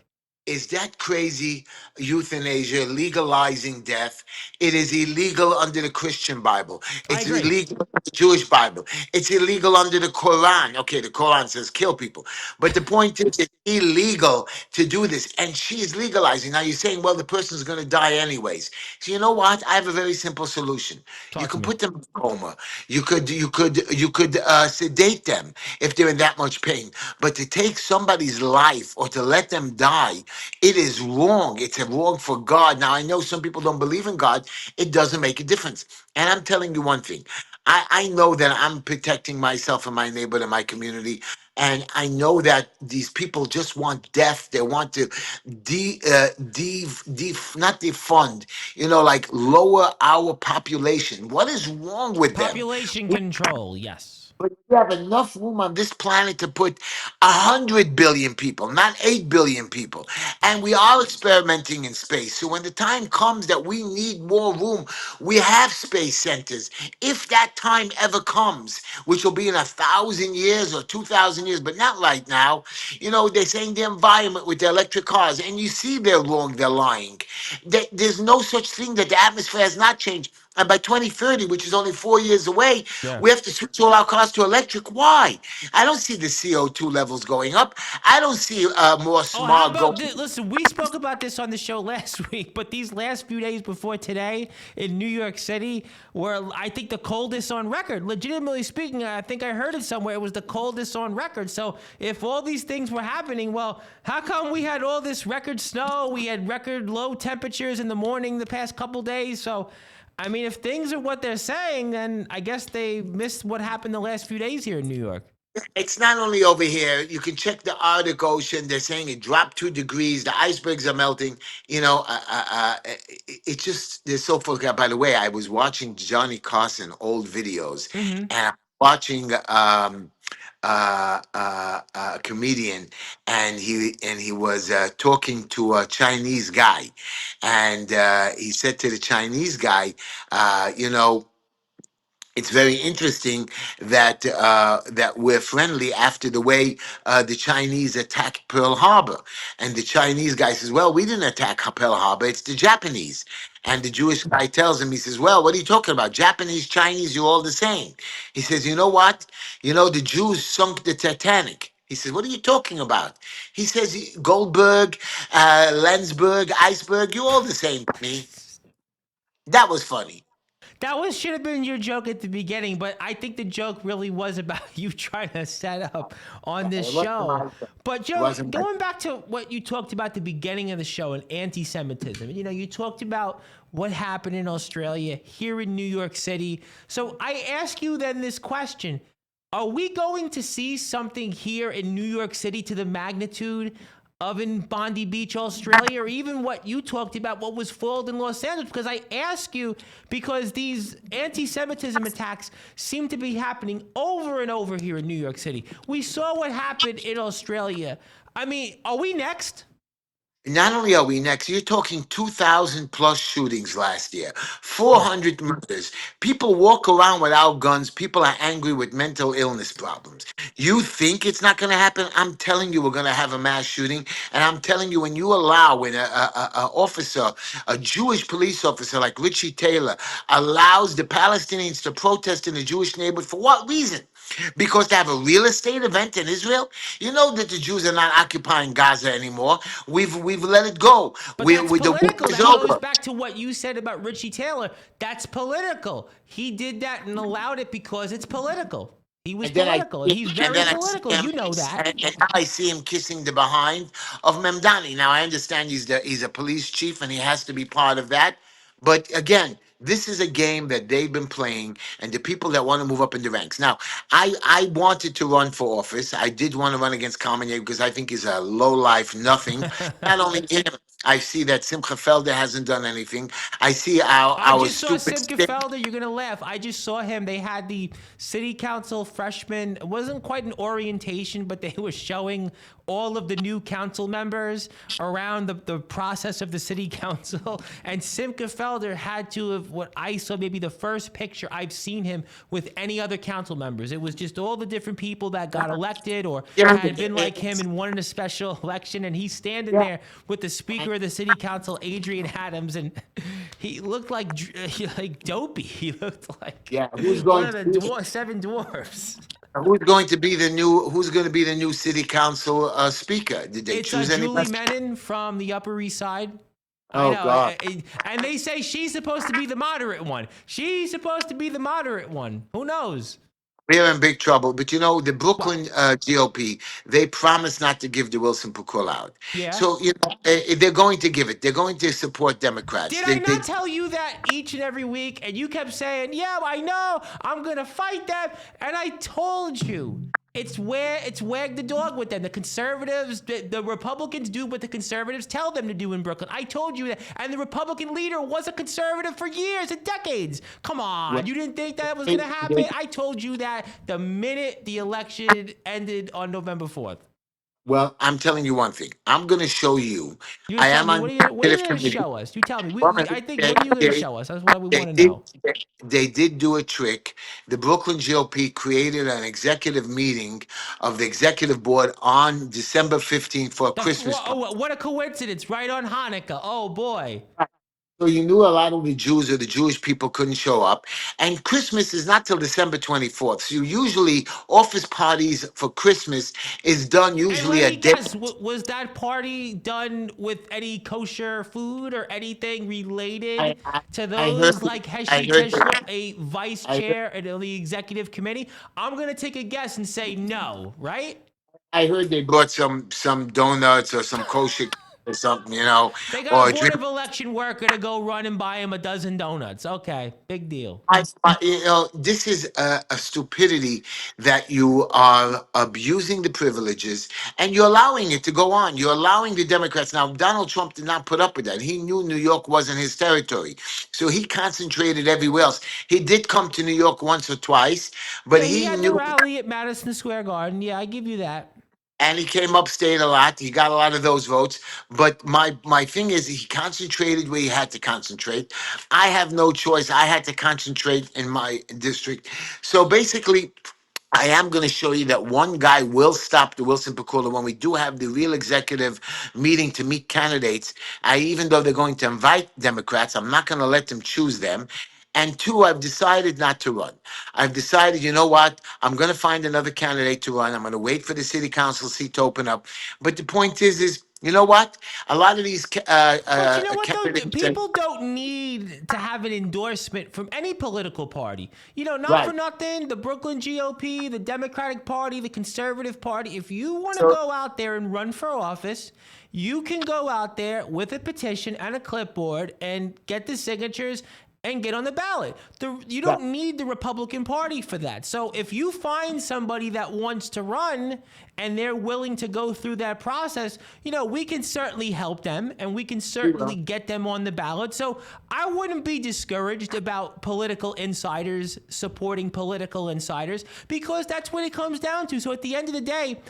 [SPEAKER 3] Is that crazy? Euthanasia, legalizing death. It is illegal under the Christian Bible.
[SPEAKER 2] I
[SPEAKER 3] It's
[SPEAKER 2] agree.
[SPEAKER 3] illegal under the Jewish Bible. It's illegal under the Quran. Okay, the Quran says kill people. But the point is, it's illegal to do this. And she's legalizing. Now you're saying, well, the person's going to die anyways. So you know what? I have a very simple solution. You
[SPEAKER 2] Talk to
[SPEAKER 3] can
[SPEAKER 2] me.
[SPEAKER 3] put them in a coma. You could sedate them if they're in that much pain. But to take somebody's life or to let them die, it is wrong. It's a wrong for God. Now, I know some people don't believe in God. It doesn't make a difference. And I'm telling you one thing. I know that I'm protecting myself and my neighborhood and my community. And I know that these people just want death. They want to not defund, like lower our population. What is wrong with them?
[SPEAKER 2] Population control, yes.
[SPEAKER 3] But we have enough room on this planet to put 100 billion people, not 8 billion people. And we are experimenting in space. So when the time comes that we need more room, we have space centers. If that time ever comes, which will be in 1,000 years or 2,000 years, but not right now, they're saying the environment with the electric cars, and you see they're wrong, they're lying. There's no such thing that the atmosphere has not changed. And by 2030, which is only 4 years away,
[SPEAKER 2] Yeah.
[SPEAKER 3] we have to switch all our cars to electric. Why? I don't see the CO2 levels going up. I don't see more
[SPEAKER 2] Oh, how
[SPEAKER 3] smog
[SPEAKER 2] about
[SPEAKER 3] going.
[SPEAKER 2] this? Listen, we spoke about this on the show last week, but these last few days before today in New York City were, I think, the coldest on record. Legitimately speaking, I think I heard it somewhere. It was the coldest on record. So if all these things were happening, well, how come we had all this record snow? We had record low temperatures in the morning the past couple days. So, I mean, if things are what they're saying, then I guess they missed what happened the last few days here in New York.
[SPEAKER 3] It's not only over here. You can check the Arctic Ocean. They're saying it dropped 2 degrees. The icebergs are melting. It's just they're so full. By the way, I was watching Johnny Carson old videos,
[SPEAKER 2] Mm-hmm.
[SPEAKER 3] and I'm watching a comedian, and he was talking to a Chinese guy, and he said to the Chinese guy, you know, it's very interesting that we're friendly after the way the Chinese attacked Pearl Harbor, and the Chinese guy says, "Well, we didn't attack Pearl Harbor; it's the Japanese." And the Jewish guy tells him, he says, "Well, what are you talking about? Japanese, Chinese, you're all the same." He says, "You know what? You know the Jews sunk the Titanic." He says, "What are you talking about?" He says, "Goldberg, Lensberg, Iceberg, you're all the same to me." That was funny.
[SPEAKER 2] That was should have been your joke at the beginning, but I think the joke really was about you trying to set up on this
[SPEAKER 3] It wasn't
[SPEAKER 2] show.
[SPEAKER 3] my.
[SPEAKER 2] But
[SPEAKER 3] It
[SPEAKER 2] Joe,
[SPEAKER 3] wasn't my.
[SPEAKER 2] going back to what you talked about at the beginning of the show and anti-Semitism, you know, you talked about what happened in Australia, here in New York City. So I ask you then this question: are we going to see something here in New York City to the magnitude of in Bondi Beach, Australia, or even what you talked about, what was foiled in Los Angeles? Because I ask you because these anti-Semitism attacks seem to be happening over and over here in New York City. We saw what happened in Australia. I mean, are we next?
[SPEAKER 3] Not only are we next, you're talking 2,000 plus shootings last year,
[SPEAKER 2] Yeah.
[SPEAKER 3] 400 murders. People walk around without guns. People are angry with mental illness problems. You think it's not going to happen? I'm telling you, we're going to have a mass shooting. And I'm telling you, when you allow, when a officer, a Jewish police officer like Richie Taylor, allows the Palestinians to protest in a Jewish neighborhood, for what reason? Because to have a real estate event in Israel, you know that the Jews are not occupying Gaza anymore. We've let it go.
[SPEAKER 2] But that's
[SPEAKER 3] The war
[SPEAKER 2] political.
[SPEAKER 3] is
[SPEAKER 2] That goes
[SPEAKER 3] over.
[SPEAKER 2] back to what you said about Richie Taylor. That's political. He did that and allowed it because it's political. He was
[SPEAKER 3] And then
[SPEAKER 2] political, and he's
[SPEAKER 3] and
[SPEAKER 2] very
[SPEAKER 3] then I see
[SPEAKER 2] political.
[SPEAKER 3] him,
[SPEAKER 2] You know that.
[SPEAKER 3] and now I see him kissing the behind of Memdani. Now I understand he's a police chief and he has to be part of that. But again, this is a game that they've been playing, and the people that want to move up in the ranks. Now, I wanted to run for office. I did want to run against Kamenev because I think he's a low life nothing. Not only him, I see that Simcha Felder hasn't done anything. I see
[SPEAKER 2] I
[SPEAKER 3] our
[SPEAKER 2] just saw
[SPEAKER 3] stupid
[SPEAKER 2] Simca
[SPEAKER 3] stick.
[SPEAKER 2] Felder. You're gonna laugh. I just saw him. They had the city council freshmen. It wasn't quite an orientation, but they were showing all of the new council members around the process of the city council. And Simca Felder had to have what I saw maybe the first picture I've seen him with any other council members. It was just all the different people that got elected or
[SPEAKER 3] Yeah,
[SPEAKER 2] had been like him and won in a special election. And he's standing
[SPEAKER 3] yeah.
[SPEAKER 2] there with the speaker of the city council, Adrian Adams, and he looked like like dopey. He looked like
[SPEAKER 3] Yeah,
[SPEAKER 2] one of the seven dwarfs.
[SPEAKER 3] who's going to be the new city council speaker? Did they
[SPEAKER 2] It's
[SPEAKER 3] choose
[SPEAKER 2] Julie
[SPEAKER 3] anybody?
[SPEAKER 2] Menon from the Upper East Side. I
[SPEAKER 3] Oh
[SPEAKER 2] know,
[SPEAKER 3] God,
[SPEAKER 2] and they say she's supposed to be the moderate one. She's supposed to be the moderate one. Who knows?
[SPEAKER 3] we're in big trouble. But you know, the
[SPEAKER 2] What?
[SPEAKER 3] Brooklyn GOP, they promised not to give the Wilson Pacul out.
[SPEAKER 2] Yeah.
[SPEAKER 3] So you know, they're going to give it. They're going to support Democrats.
[SPEAKER 2] Did I not tell you that each and every week? And you kept saying, "Yeah, I know. I'm gonna fight them." And I told you, it's wag the dog with them. The conservatives, the Republicans do what the conservatives tell them to do in Brooklyn. I told you that. And the Republican leader was a conservative for years and decades. Come on,
[SPEAKER 3] Well,
[SPEAKER 2] you didn't think that was
[SPEAKER 3] they-
[SPEAKER 2] gonna happen?
[SPEAKER 3] they-
[SPEAKER 2] I told you that the minute the election ended on November 4th.
[SPEAKER 3] well, I'm telling you one thing. I'm going to show you.
[SPEAKER 2] You're gonna
[SPEAKER 3] I
[SPEAKER 2] tell
[SPEAKER 3] am
[SPEAKER 2] me
[SPEAKER 3] on the
[SPEAKER 2] what are you
[SPEAKER 3] executive
[SPEAKER 2] gonna
[SPEAKER 3] committee.
[SPEAKER 2] show us? You tell me.
[SPEAKER 3] Woman,
[SPEAKER 2] I think
[SPEAKER 3] They,
[SPEAKER 2] what are you gonna
[SPEAKER 3] they,
[SPEAKER 2] show us? That's what we
[SPEAKER 3] they
[SPEAKER 2] want to
[SPEAKER 3] did.
[SPEAKER 2] know.
[SPEAKER 3] They did do a trick. The Brooklyn GOP created an executive meeting of the executive board on December 15th for a Christmas party.
[SPEAKER 2] What a coincidence! Right on Hanukkah. Oh boy.
[SPEAKER 3] So you knew a lot of the Jews or the Jewish people couldn't show up. And Christmas is not till December 24th. So usually office parties for Christmas is done
[SPEAKER 2] And
[SPEAKER 3] usually
[SPEAKER 2] let
[SPEAKER 3] a
[SPEAKER 2] me
[SPEAKER 3] day.
[SPEAKER 2] guess, was that party done with any kosher food or anything
[SPEAKER 3] I,
[SPEAKER 2] related
[SPEAKER 3] I,
[SPEAKER 2] to
[SPEAKER 3] I heard
[SPEAKER 2] those like
[SPEAKER 3] I
[SPEAKER 2] Heshy
[SPEAKER 3] heard
[SPEAKER 2] Kishler, a vice
[SPEAKER 3] I heard
[SPEAKER 2] chair of the executive committee? I'm going to take a guess and say no, right?
[SPEAKER 3] I heard they brought some donuts or some kosher or something,
[SPEAKER 2] They got a
[SPEAKER 3] or
[SPEAKER 2] board
[SPEAKER 3] drink.
[SPEAKER 2] of election worker to go run and buy him a dozen donuts. Okay, big deal.
[SPEAKER 3] This is a stupidity that you are abusing the privileges and you're allowing it to go on. You're allowing the Democrats. Now, Donald Trump did not put up with that. He knew New York wasn't his territory. So he concentrated everywhere else. He did come to New York once or twice, but
[SPEAKER 2] Yeah, he
[SPEAKER 3] he
[SPEAKER 2] had the
[SPEAKER 3] knew.
[SPEAKER 2] rally at Madison Square Garden. Yeah, I give you that.
[SPEAKER 3] And he came upstate a lot. He got a lot of those votes. But my thing is, he concentrated where he had to concentrate. I have no choice. I had to concentrate in my district. So basically, I am going to show you that one guy will stop the Wilson Pakula when we do have the real executive meeting to meet candidates. Even though they're going to invite Democrats, I'm not going to let them choose them. And two, I've decided not to run. I've decided, you know what? I'm going to find another candidate to run. I'm going to wait for the city council seat to open up. But the point is, you know what? A lot of these
[SPEAKER 2] But you know what, though?
[SPEAKER 3] candidates,
[SPEAKER 2] People don't need to have an endorsement from any political party. You know, not for
[SPEAKER 3] right?
[SPEAKER 2] nothing, the Brooklyn GOP, the Democratic Party, the Conservative Party, if you want to
[SPEAKER 3] So
[SPEAKER 2] go out there and run for office, you can go out there with a petition and a clipboard and get the signatures and get on the ballot. You
[SPEAKER 3] yeah,
[SPEAKER 2] don't need the Republican Party for that. So if you find somebody that wants to run and they're willing to go through that process, you know, we can certainly help them and we can
[SPEAKER 3] we
[SPEAKER 2] certainly
[SPEAKER 3] will.
[SPEAKER 2] get them on the ballot. So I wouldn't be discouraged about political insiders supporting political insiders because that's what it comes down to. So at the end of the day,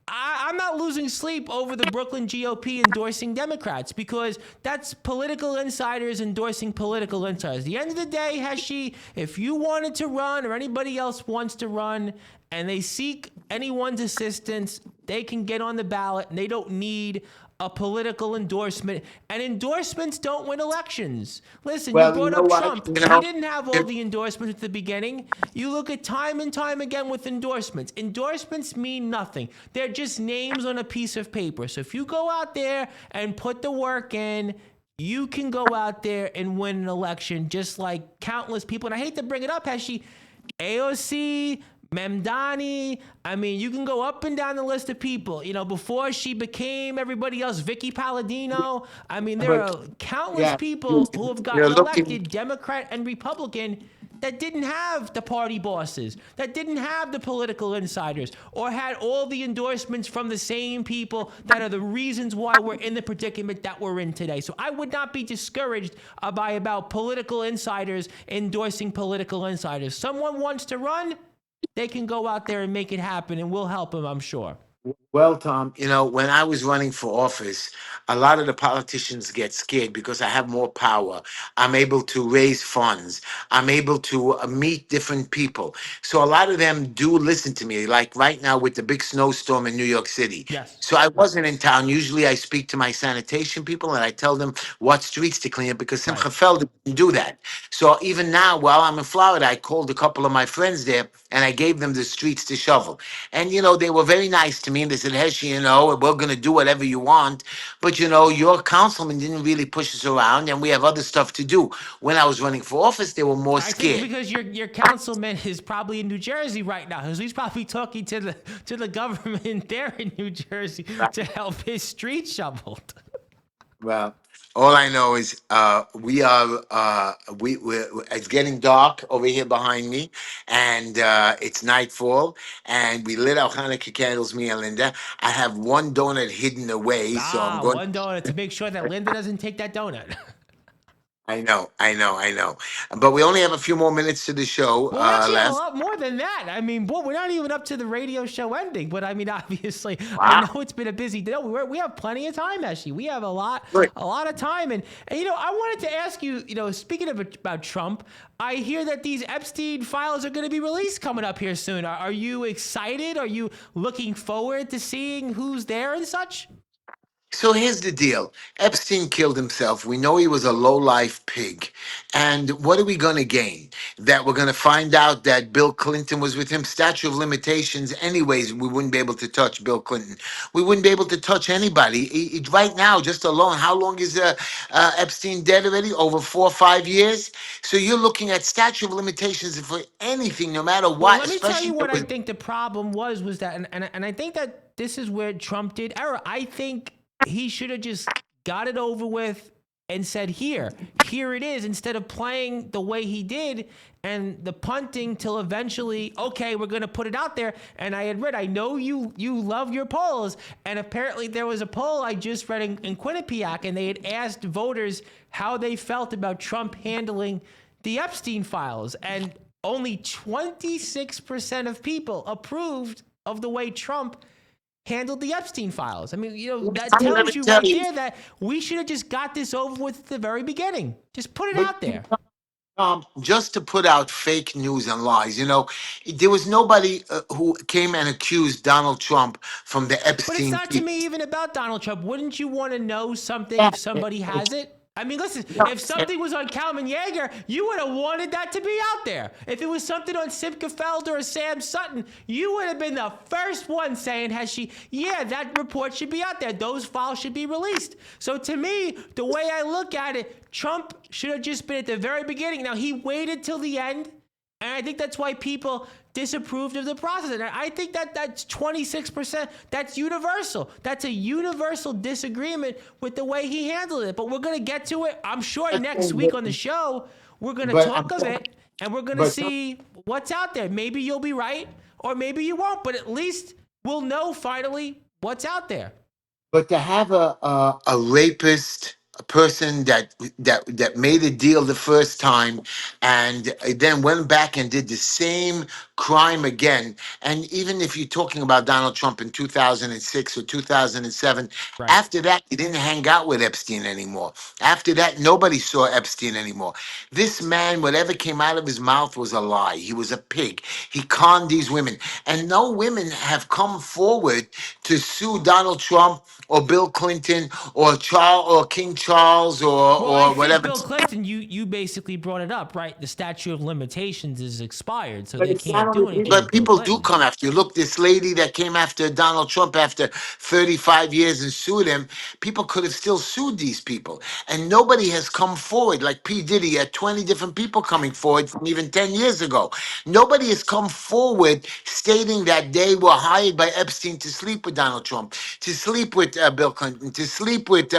[SPEAKER 2] I'm not losing sleep over the Brooklyn GOP endorsing Democrats because that's political insiders endorsing political insiders. At the end of the day, Heshy, if you wanted to run or anybody else wants to run and they seek anyone's assistance, they can get on the ballot and they don't need a political endorsement. And endorsements don't win elections. Listen, you
[SPEAKER 3] Well, you
[SPEAKER 2] brought
[SPEAKER 3] know
[SPEAKER 2] up
[SPEAKER 3] what?
[SPEAKER 2] Trump. He didn't have all the endorsements at the beginning. You look at time and time again with endorsements. Endorsements mean nothing. They're just names on a piece of paper. So if you go out there and put the work in, you can go out there and win an election just like countless people. And I hate to bring it up, Heshy, AOC, Memdani. I mean, you can go up and down the list of people. You know, before she became everybody else, Vicky Palladino. I mean, there
[SPEAKER 3] But
[SPEAKER 2] are countless
[SPEAKER 3] yeah, you-
[SPEAKER 2] people who have
[SPEAKER 3] you're
[SPEAKER 2] gotten
[SPEAKER 3] looking.
[SPEAKER 2] elected, Democrat and Republican, that didn't have the party bosses, that didn't have the political insiders, or had all the endorsements from the same people that are the reasons why we're in the predicament that we're in today. So I would not be discouraged by about political insiders endorsing political insiders. Someone wants to run, they can go out there and make it happen, and we'll help them, I'm sure.
[SPEAKER 3] Well, Tom, when I was running for office, a lot of the politicians get scared because I have more power. I'm able to raise funds. I'm able to meet different people. So a lot of them do listen to me, like right now with the big snowstorm in New York City.
[SPEAKER 2] Yes.
[SPEAKER 3] So I wasn't in town. Usually I speak to my sanitation people and I tell them what streets to clean up because
[SPEAKER 2] Right.
[SPEAKER 3] Simcha Felder didn't do that. So even now, while I'm in Florida, I called a couple of my friends there and I gave them the streets to shovel. And, they were very nice to me. And they said, Heshy, we're going to do whatever you want. But, your councilman didn't really push us around and we have other stuff to do. When I was running for office, they were more
[SPEAKER 2] I think
[SPEAKER 3] scared.
[SPEAKER 2] because your councilman is probably in New Jersey right now, because he's probably talking to the government there in New Jersey to help his street shoveled.
[SPEAKER 3] Well, all I know is we are it's getting dark over here behind me, and it's nightfall, and we lit our Hanukkah candles, me and Linda. I have one donut hidden away, so I'm going.
[SPEAKER 2] One donut to make sure that Linda doesn't take that donut.
[SPEAKER 3] I know. But we only have a few more minutes to the show
[SPEAKER 2] Well, we actually have a
[SPEAKER 3] left.
[SPEAKER 2] lot more than that. I mean, boy, we're not even up to the radio show ending. But I mean, obviously, I
[SPEAKER 3] Wow.
[SPEAKER 2] know it's been a busy day. We have plenty of time, actually. We have
[SPEAKER 3] Good.
[SPEAKER 2] a lot of time. And I wanted to ask you, speaking about Trump, I hear that these Epstein files are going to be released coming up here soon. Are you excited? Are you looking forward to seeing who's there and such?
[SPEAKER 3] So here's the deal. Epstein killed himself. We know he was a low-life pig. And what are we going to gain? That we're going to find out that Bill Clinton was with him? Statute of limitations. Anyways, we wouldn't be able to touch Bill Clinton. We wouldn't be able to touch anybody. Right now, just alone, how long is Epstein dead already? Over 4 or 5 years? So you're looking at statute of limitations for anything, no matter
[SPEAKER 2] Well,
[SPEAKER 3] what,
[SPEAKER 2] let me tell you
[SPEAKER 3] especially
[SPEAKER 2] what I
[SPEAKER 3] with
[SPEAKER 2] think the problem was that, and I think that this is where Trump did error. I think he should have just got it over with and said, here it is, instead of playing the way he did and the punting till eventually, okay, we're going to put it out there. And I had read, I know you love your polls. And apparently there was a poll I just read in Quinnipiac, and they had asked voters how they felt about Trump handling the Epstein files. And only 26% of people approved of the way Trump handled the Epstein files. I mean, that
[SPEAKER 3] let me
[SPEAKER 2] tells you
[SPEAKER 3] tell
[SPEAKER 2] right
[SPEAKER 3] you.
[SPEAKER 2] there that we should have just got this over with at the very beginning. Just put it out there.
[SPEAKER 3] Just to put out fake news and lies. There was nobody who came and accused Donald Trump from the
[SPEAKER 2] But it's
[SPEAKER 3] Epstein
[SPEAKER 2] not to
[SPEAKER 3] people.
[SPEAKER 2] me even about Donald Trump. Wouldn't you want to know something
[SPEAKER 3] Yeah.
[SPEAKER 2] if somebody has it? I mean, listen,
[SPEAKER 3] No,
[SPEAKER 2] if something was on Kalman Yeager, you would have wanted that to be out there. If it was something on Simca Felder or Sam Sutton, you would have been the first one saying, Heshy, yeah, that report should be out there. Those files should be released. So to me, the way I look at it, Trump should have just been at the very beginning. Now, he waited till the end, and I think that's why people disapproved of the process. And I think that's 26%. That's universal. That's a universal disagreement with the way he handled it. But we're going to get to it. I'm sure next week on the show, we're going to
[SPEAKER 3] but I'm
[SPEAKER 2] talk of it, and we're going to
[SPEAKER 3] but
[SPEAKER 2] see what's out there. Maybe you'll be right, or maybe you won't. But at least we'll know finally what's out there.
[SPEAKER 3] But to have a rapist, a person that made a deal the first time, and then went back and did the same crime again, and even if you're talking about Donald Trump in 2006 or 2007,
[SPEAKER 2] Right.
[SPEAKER 3] after that he didn't hang out with Epstein anymore. After that, nobody saw Epstein anymore. This man, whatever came out of his mouth was a lie. He was a pig. He conned these women, and no women have come forward to sue Donald Trump or Bill Clinton or Charles or King Charles or
[SPEAKER 2] Well, I think
[SPEAKER 3] whatever.
[SPEAKER 2] Bill Clinton, you basically brought it up, right? The statute of limitations is expired, so
[SPEAKER 3] But
[SPEAKER 2] they
[SPEAKER 3] it's not
[SPEAKER 2] can't do
[SPEAKER 3] only,
[SPEAKER 2] anything
[SPEAKER 3] but
[SPEAKER 2] with Bill
[SPEAKER 3] people do
[SPEAKER 2] Clinton.
[SPEAKER 3] come after you. Look, this lady that came after Donald Trump after 35 years and sued him, people could have still sued these people. And nobody has come forward. Like P. Diddy had 20 different people coming forward from even 10 years ago. Nobody has come forward stating that they were hired by Epstein to sleep with Donald Trump, to sleep with Bill Clinton, to sleep with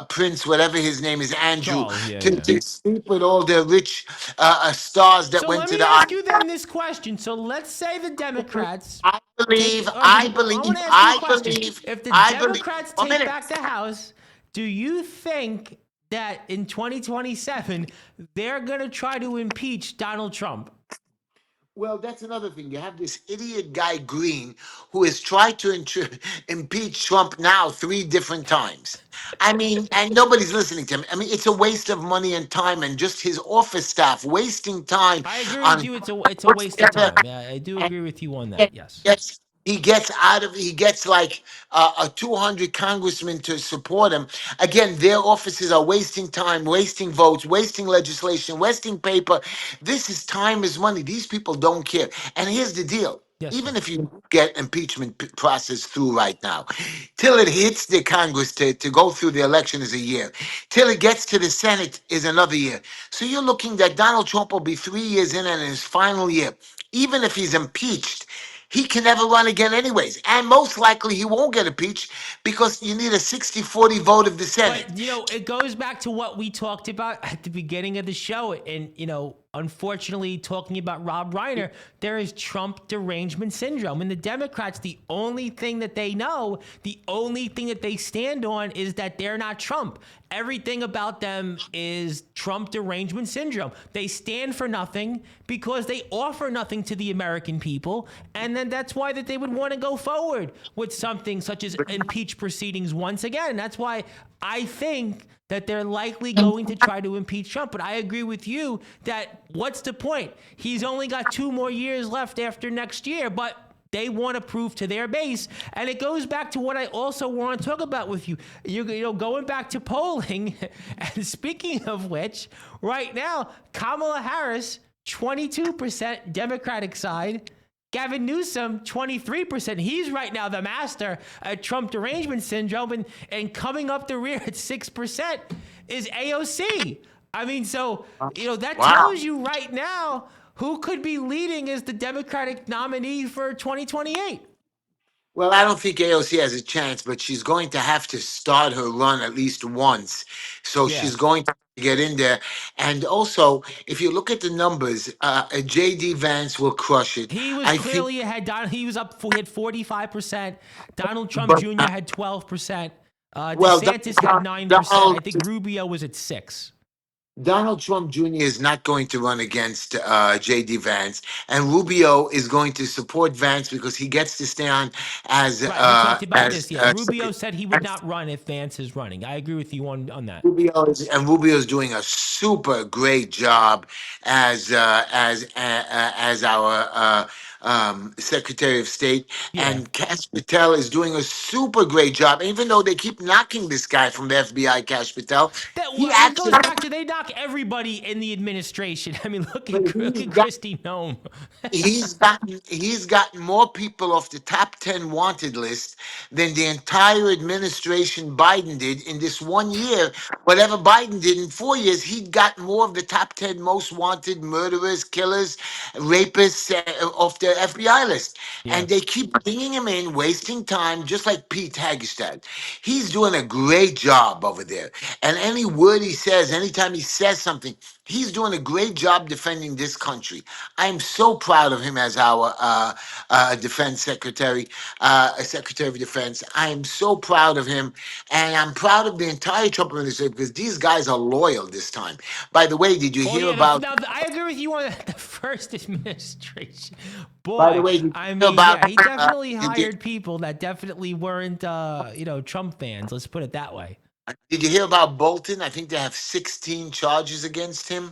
[SPEAKER 3] Prince, whatever his name is, Andrew,
[SPEAKER 2] Charles, yeah,
[SPEAKER 3] to,
[SPEAKER 2] yeah.
[SPEAKER 3] to sleep with all the rich stars that
[SPEAKER 2] So
[SPEAKER 3] went
[SPEAKER 2] let
[SPEAKER 3] to
[SPEAKER 2] me
[SPEAKER 3] the
[SPEAKER 2] ask you then this question. So let's say the Democrats take. I want to ask you a question. If the
[SPEAKER 3] I believe.
[SPEAKER 2] Democrats
[SPEAKER 3] One
[SPEAKER 2] take
[SPEAKER 3] minute.
[SPEAKER 2] back the House, do you think that in 2027 they're going to try to impeach Donald Trump?
[SPEAKER 3] Well, that's another thing. You have this idiot guy Green who has tried to impeach Trump now 3 different times. I mean, and nobody's listening to him. I mean, it's a waste of money and time, and just his office staff wasting time
[SPEAKER 2] I agree with
[SPEAKER 3] on
[SPEAKER 2] you. It's a waste of time. Yeah, I do agree with you on that. Yes.
[SPEAKER 3] gets he gets like a 200 congressmen to support him. Again, their offices are wasting time, wasting votes, wasting legislation, wasting paper. This is time is money. These people don't care. And here's the deal.
[SPEAKER 2] Yes, sir.
[SPEAKER 3] Even if you get impeachment process through right now, till it hits the Congress to go through the election is a year. Till it gets to the Senate is another year. So you're looking that Donald Trump will be 3 years in and in his final year. Even if he's impeached, he can never run again anyways. And most likely he won't get impeached because you need a 60-40 vote of the Senate.
[SPEAKER 2] But it goes back to what we talked about at the beginning of the show, and unfortunately, talking about Rob Reiner, there is Trump derangement syndrome. And the Democrats, the only thing that they know, the only thing that they stand on is that they're not Trump. Everything about them is Trump derangement syndrome. They stand for nothing because they offer nothing to the American people. And then that's why that they would want to go forward with something such as impeach proceedings once again. That's why I think that they're likely going to try to impeach Trump. But I agree with you that what's the point? He's only got 2 more years left after next year, but they want to prove to their base. And it goes back to what I also want to talk about with you. You know, going back to polling, and speaking of which, right now, Kamala Harris, 22% Democratic side. Gavin Newsom, 23%. He's right now the master at Trump derangement syndrome. And coming up the rear at 6% is AOC. I mean, so, you know, that tells you right now who could be leading as the Democratic nominee for 2028.
[SPEAKER 3] Well, I don't think AOC has a chance, but she's going to have to start her run at least once. So
[SPEAKER 2] Yeah.
[SPEAKER 3] she's going to get in there. And also, if you look at the numbers, JD Vance will crush it.
[SPEAKER 2] He was
[SPEAKER 3] I think,
[SPEAKER 2] clearly ahead. He was up. He had 45%. Donald Trump
[SPEAKER 3] but
[SPEAKER 2] Jr. had 12%.
[SPEAKER 3] well,
[SPEAKER 2] DeSantis had 9%. I think Rubio was at 6.
[SPEAKER 3] Donald Trump Jr. is not going to run against J.D. Vance, and Rubio is going to support Vance because he gets to stay on as
[SPEAKER 2] Right. We talked about this. Yeah. Rubio said he would not run if Vance is running. I agree with you on that.
[SPEAKER 3] Rubio is doing a super great job as our Secretary of State,
[SPEAKER 2] Yeah.
[SPEAKER 3] and Kash Patel is doing a super great job. Even though they keep knocking this guy from the FBI, Kash Patel, he
[SPEAKER 2] It
[SPEAKER 3] actually
[SPEAKER 2] goes back to they knock everybody in the administration. I mean, look at Kristi Noem.
[SPEAKER 3] he's gotten more people off the top 10 wanted list than the entire administration Biden did in this 1 year. Whatever Biden did in 4 years, he got more of the top 10 most wanted murderers, killers, rapists off the FBI list.
[SPEAKER 2] Yeah.
[SPEAKER 3] And they keep bringing him in, wasting time, just like Pete Hagestad. He's doing a great job over there. And any word he says, anytime he says something, he's doing a great job defending this country. I'm so proud of him as our defense secretary, secretary of defense. I am so proud of him. And I'm proud of the entire Trump administration because these guys are loyal this time. By the way, did you hear about...
[SPEAKER 2] Now, I agree with you on the first administration.
[SPEAKER 3] By the
[SPEAKER 2] Boy,
[SPEAKER 3] way, did
[SPEAKER 2] I
[SPEAKER 3] you
[SPEAKER 2] mean,
[SPEAKER 3] hear about...
[SPEAKER 2] yeah, he definitely
[SPEAKER 3] did
[SPEAKER 2] hired people that definitely weren't, Trump fans. Let's put it that way.
[SPEAKER 3] you hear about Bolton? I think they have 16 charges against him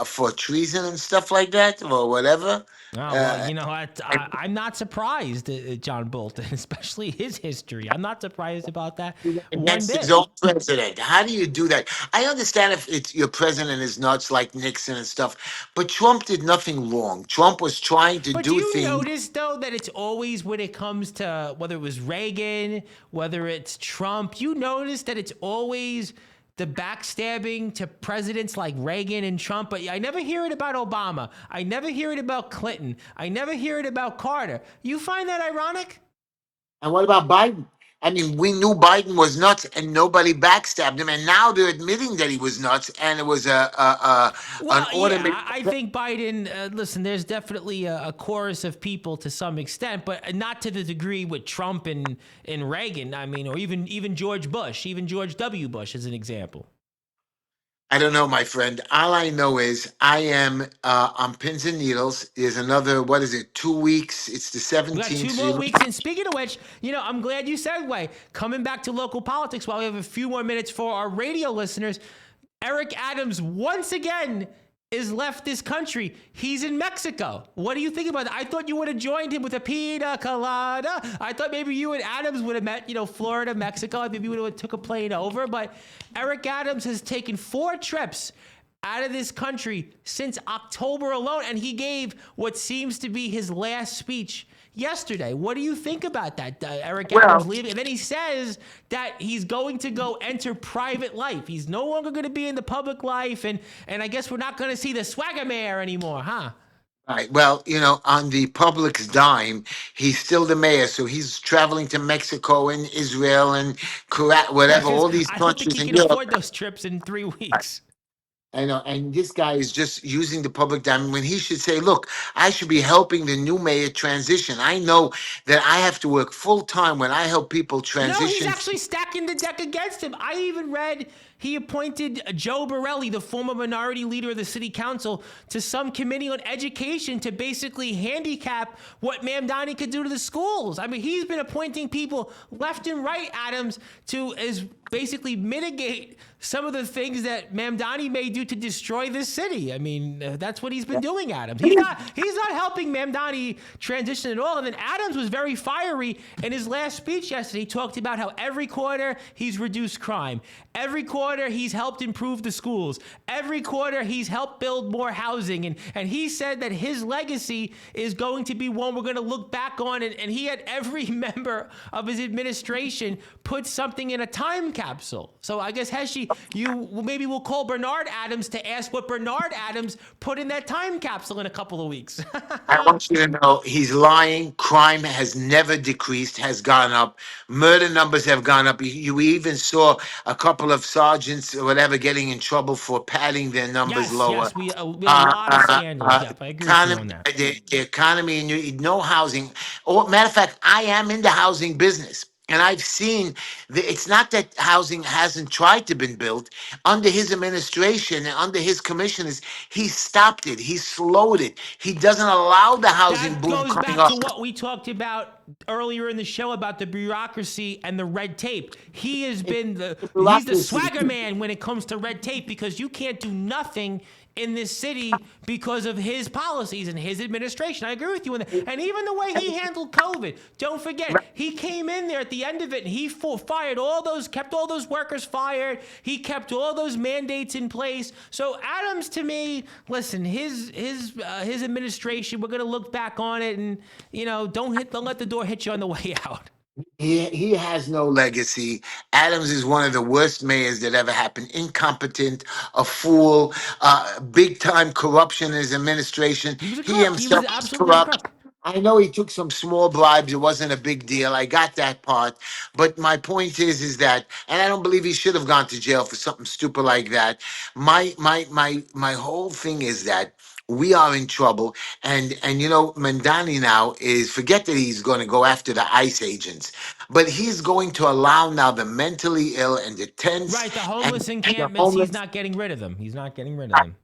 [SPEAKER 3] for treason and stuff like that, or whatever.
[SPEAKER 2] Oh, well, you know what? I'm not surprised at John Bolton, especially his history. I'm not surprised about that one
[SPEAKER 3] Against
[SPEAKER 2] bit.
[SPEAKER 3] his own president. How do you do that? I understand if it's your president is nuts like Nixon and stuff, but Trump did nothing wrong. Trump was trying to
[SPEAKER 2] But
[SPEAKER 3] do
[SPEAKER 2] do you
[SPEAKER 3] things.
[SPEAKER 2] notice, though, that it's always when it comes to whether it was Reagan, whether it's Trump, you notice that it's always the backstabbing to presidents like Reagan and Trump, but I never hear it about Obama. I never hear it about Clinton. I never hear it about Carter. You find that ironic?
[SPEAKER 3] And what about Biden? I mean, we knew Biden was nuts, and nobody backstabbed him. And now they're admitting that he was nuts, and it was an automated.
[SPEAKER 2] Yeah, I think Biden. Listen, there's definitely a chorus of people to some extent, but not to the degree with Trump and Reagan. I mean, or even George Bush, even George W. Bush, as an example.
[SPEAKER 3] I don't know, my friend. All I know is I am on pins and needles. There's another, what is it, 2 weeks? It's the 17th.
[SPEAKER 2] We got 2 more weeks. And speaking of which, I'm glad you segue. Coming back to local politics while we have a few more minutes for our radio listeners, Eric Adams once again is left this country. He's in Mexico. What do you think about that? I thought you would have joined him with a pina colada. I thought maybe you and Adams would have met, Florida, Mexico. Maybe you would have took a plane over. But Eric Adams has taken 4 trips out of this country since October alone, and he gave what seems to be his last speech yesterday. What do you think about that, Eric Adams leaving? And then he says that he's going to go enter private life. He's no longer going to be in the public life, and I guess we're not going to see the swagger mayor anymore, huh?
[SPEAKER 3] Right. Well, on the public's dime, he's still the mayor, so he's traveling to Mexico and Israel and Kuwait, whatever, all these
[SPEAKER 2] I don't think
[SPEAKER 3] countries
[SPEAKER 2] he
[SPEAKER 3] in
[SPEAKER 2] can
[SPEAKER 3] Europe.
[SPEAKER 2] afford those trips in 3 weeks.
[SPEAKER 3] I know, and this guy is just using the public dime when he should say, look, I should be helping the new mayor transition. I know that I have to work full time when I help people transition.
[SPEAKER 2] No, he's actually stacking the deck against him. I even read he appointed Joe Borelli, the former minority leader of the city council, to some committee on education to basically handicap what Mamdani could do to the schools. I mean, he's been appointing people left and right, Adams, to basically mitigate some of the things that Mamdani may do continue to destroy this city. I mean, that's what he's been doing, Adams. He's not helping Mamdani transition at all. And then Adams was very fiery in his last speech yesterday. He talked about how every quarter he's reduced crime. Every quarter he's helped improve the schools. Every quarter he's helped build more housing. And he said that his legacy is going to be one we're going to look back on. And he had every member of his administration put something in a time capsule. So I guess, Heshy, maybe we'll call Bernard Adams to ask what Bernard Adams put in that time capsule in a couple of weeks.
[SPEAKER 3] I want you to know he's lying. Crime has never decreased, has gone up. Murder numbers have gone up. You even saw a couple of sergeants or whatever getting in trouble for padding their numbers lower.
[SPEAKER 2] Yes, we had a lot of scandals. Yep, I agree with you on that.
[SPEAKER 3] The economy, no housing. Or, matter of fact, I am in the housing business. And I've seen it's not that housing hasn't tried to been built. Under his administration and under his commissioners, he stopped it. He slowed it. He doesn't allow the housing
[SPEAKER 2] That
[SPEAKER 3] boom
[SPEAKER 2] goes
[SPEAKER 3] coming
[SPEAKER 2] back
[SPEAKER 3] up.
[SPEAKER 2] to what we talked about earlier in the show about the bureaucracy and the red tape. He has been he's the swagger man when it comes to red tape, because you can't do nothing in this city because of his policies and his administration. I agree with you on that. And even the way he handled COVID. Don't forget, he came in there at the end of it and he fired kept all those workers fired. He kept all those mandates in place. So Adams, to me, listen, his administration, we're gonna look back on it, and don't let the door hit you on the way out.
[SPEAKER 3] He has no legacy. Adams is one of the worst mayors that ever happened. Incompetent, a fool, big time corruption in his administration.
[SPEAKER 2] He was a
[SPEAKER 3] He
[SPEAKER 2] crook. He was
[SPEAKER 3] himself is
[SPEAKER 2] absolutely a
[SPEAKER 3] corrupt.
[SPEAKER 2] crook.
[SPEAKER 3] I know he took some small bribes. It wasn't a big deal. I got that part. But my point is that, and I don't believe he should have gone to jail for something stupid like that. My whole thing is that we are in trouble. And Mandani now is, forget that he's going to go after the ICE agents, but he's going to allow now the mentally ill and the tense
[SPEAKER 2] Right, the
[SPEAKER 3] and
[SPEAKER 2] homeless
[SPEAKER 3] the
[SPEAKER 2] encampments, he's
[SPEAKER 3] homeless,
[SPEAKER 2] not getting rid of them. He's not getting rid of them.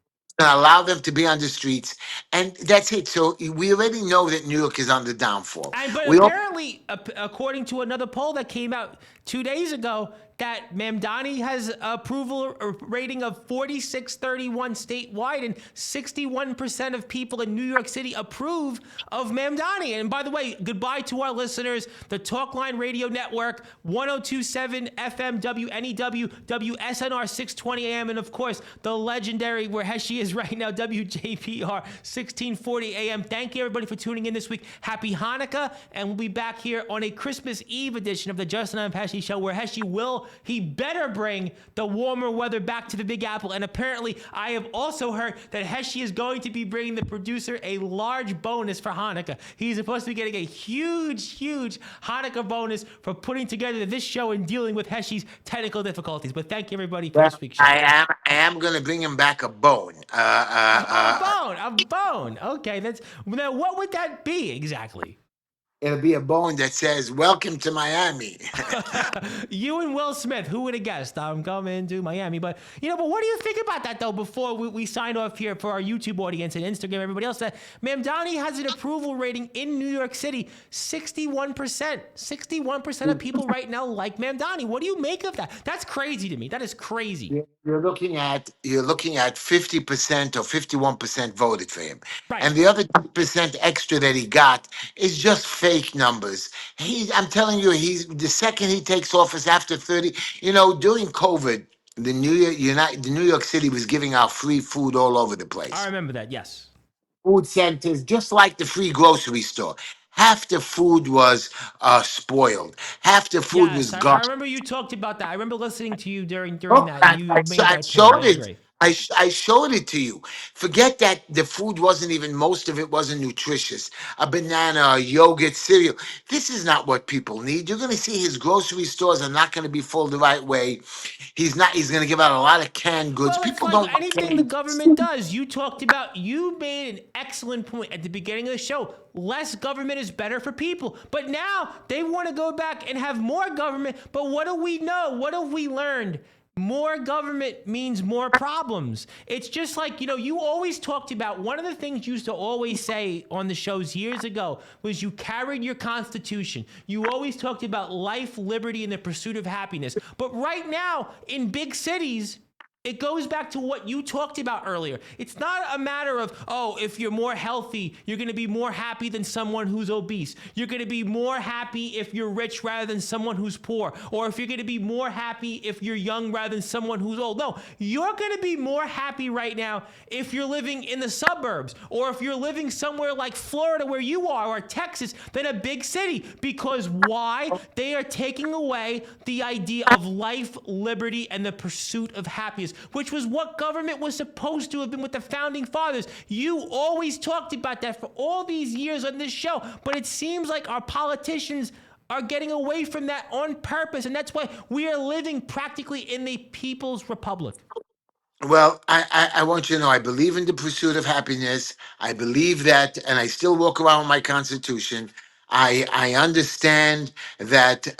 [SPEAKER 3] and allow them to be on the streets. And that's it. So we already know that New York is on the downfall.
[SPEAKER 2] But
[SPEAKER 3] We all
[SPEAKER 2] apparently, according to another poll that came out 2 days ago, that Mamdani has approval rating of 4631 statewide, and 61% of people in New York City approve of Mamdani. And by the way, goodbye to our listeners, the Talkline Radio Network, 1027 FM WNEW, WSNR 620 AM, and of course, the legendary, where Heshy is right now, WJPR 1640 AM. Thank you, everybody, for tuning in this week. Happy Hanukkah, and we'll be back here on a Christmas Eve edition of the Justin and Heshy Show, where Heshy he better bring the warmer weather back to the Big Apple. And apparently, I have also heard that Heshy is going to be bringing the producer a large bonus for Hanukkah. He's supposed to be getting a huge Hanukkah bonus for putting together this show and dealing with Heshy's technical difficulties. But thank you, everybody, for this week's show.
[SPEAKER 3] I am going to bring him back a bone.
[SPEAKER 2] A bone. Okay, now what would that be exactly?
[SPEAKER 3] It'll be a bone that says, "Welcome to Miami."
[SPEAKER 2] You and Will Smith, who would have guessed? I'm coming to Miami. But what do you think about that, though, before we sign off here for our YouTube audience and Instagram, everybody else, that Mamdani has an approval rating in New York City, 61%. 61% of people right now like Mamdani. What do you make of that? That's crazy to me. That is crazy.
[SPEAKER 3] You're looking at 50% or 51% voted for him,
[SPEAKER 2] Right.
[SPEAKER 3] and the other 2% extra that he got is just fake numbers. I'm telling you, the second he takes office after 30. During COVID, the New York City was giving out free food all over the place.
[SPEAKER 2] I remember that. Yes.
[SPEAKER 3] Food centers, just like the free grocery store. Half the food was spoiled. Half the food was
[SPEAKER 2] I
[SPEAKER 3] gone.
[SPEAKER 2] remember you talked about that. I remember listening to you during
[SPEAKER 3] Oh,
[SPEAKER 2] that. And you made
[SPEAKER 3] I
[SPEAKER 2] that point.
[SPEAKER 3] showed
[SPEAKER 2] I
[SPEAKER 3] it.
[SPEAKER 2] agree.
[SPEAKER 3] I showed it to you. Forget that the food wasn't even, most of it wasn't nutritious. A banana, a yogurt, cereal. This is not what people need. You're going to see his grocery stores are not going to be full the right way. He's going to give out a lot of canned goods.
[SPEAKER 2] Well, it's
[SPEAKER 3] People
[SPEAKER 2] like
[SPEAKER 3] don't want
[SPEAKER 2] anything
[SPEAKER 3] canned
[SPEAKER 2] the
[SPEAKER 3] goods.
[SPEAKER 2] government does. You made an excellent point at the beginning of the show. Less government is better for people. But now they want to go back and have more government. But what do we know? What have we learned? More government means more problems. It's just like, you always talked about, one of the things you used to always say on the shows years ago was you carried your Constitution. You always talked about life, liberty, and the pursuit of happiness. But right now, in big cities, it goes back to what you talked about earlier. It's not a matter of, oh, if you're more healthy, you're going to be more happy than someone who's obese. You're going to be more happy if you're rich rather than someone who's poor. Or if you're going to be more happy if you're young rather than someone who's old. No, you're going to be more happy right now if you're living in the suburbs or if you're living somewhere like Florida where you are or Texas than a big city. Because why? They are taking away the idea of life, liberty, and the pursuit of happiness, which was what government was supposed to have been with the founding fathers. You always talked about that for all these years on this show, but it seems like our politicians are getting away from that on purpose, and that's why we are living practically in the People's Republic.
[SPEAKER 3] Well, I want you to know I believe in the pursuit of happiness. I believe that, and I still walk around with my Constitution. I understand that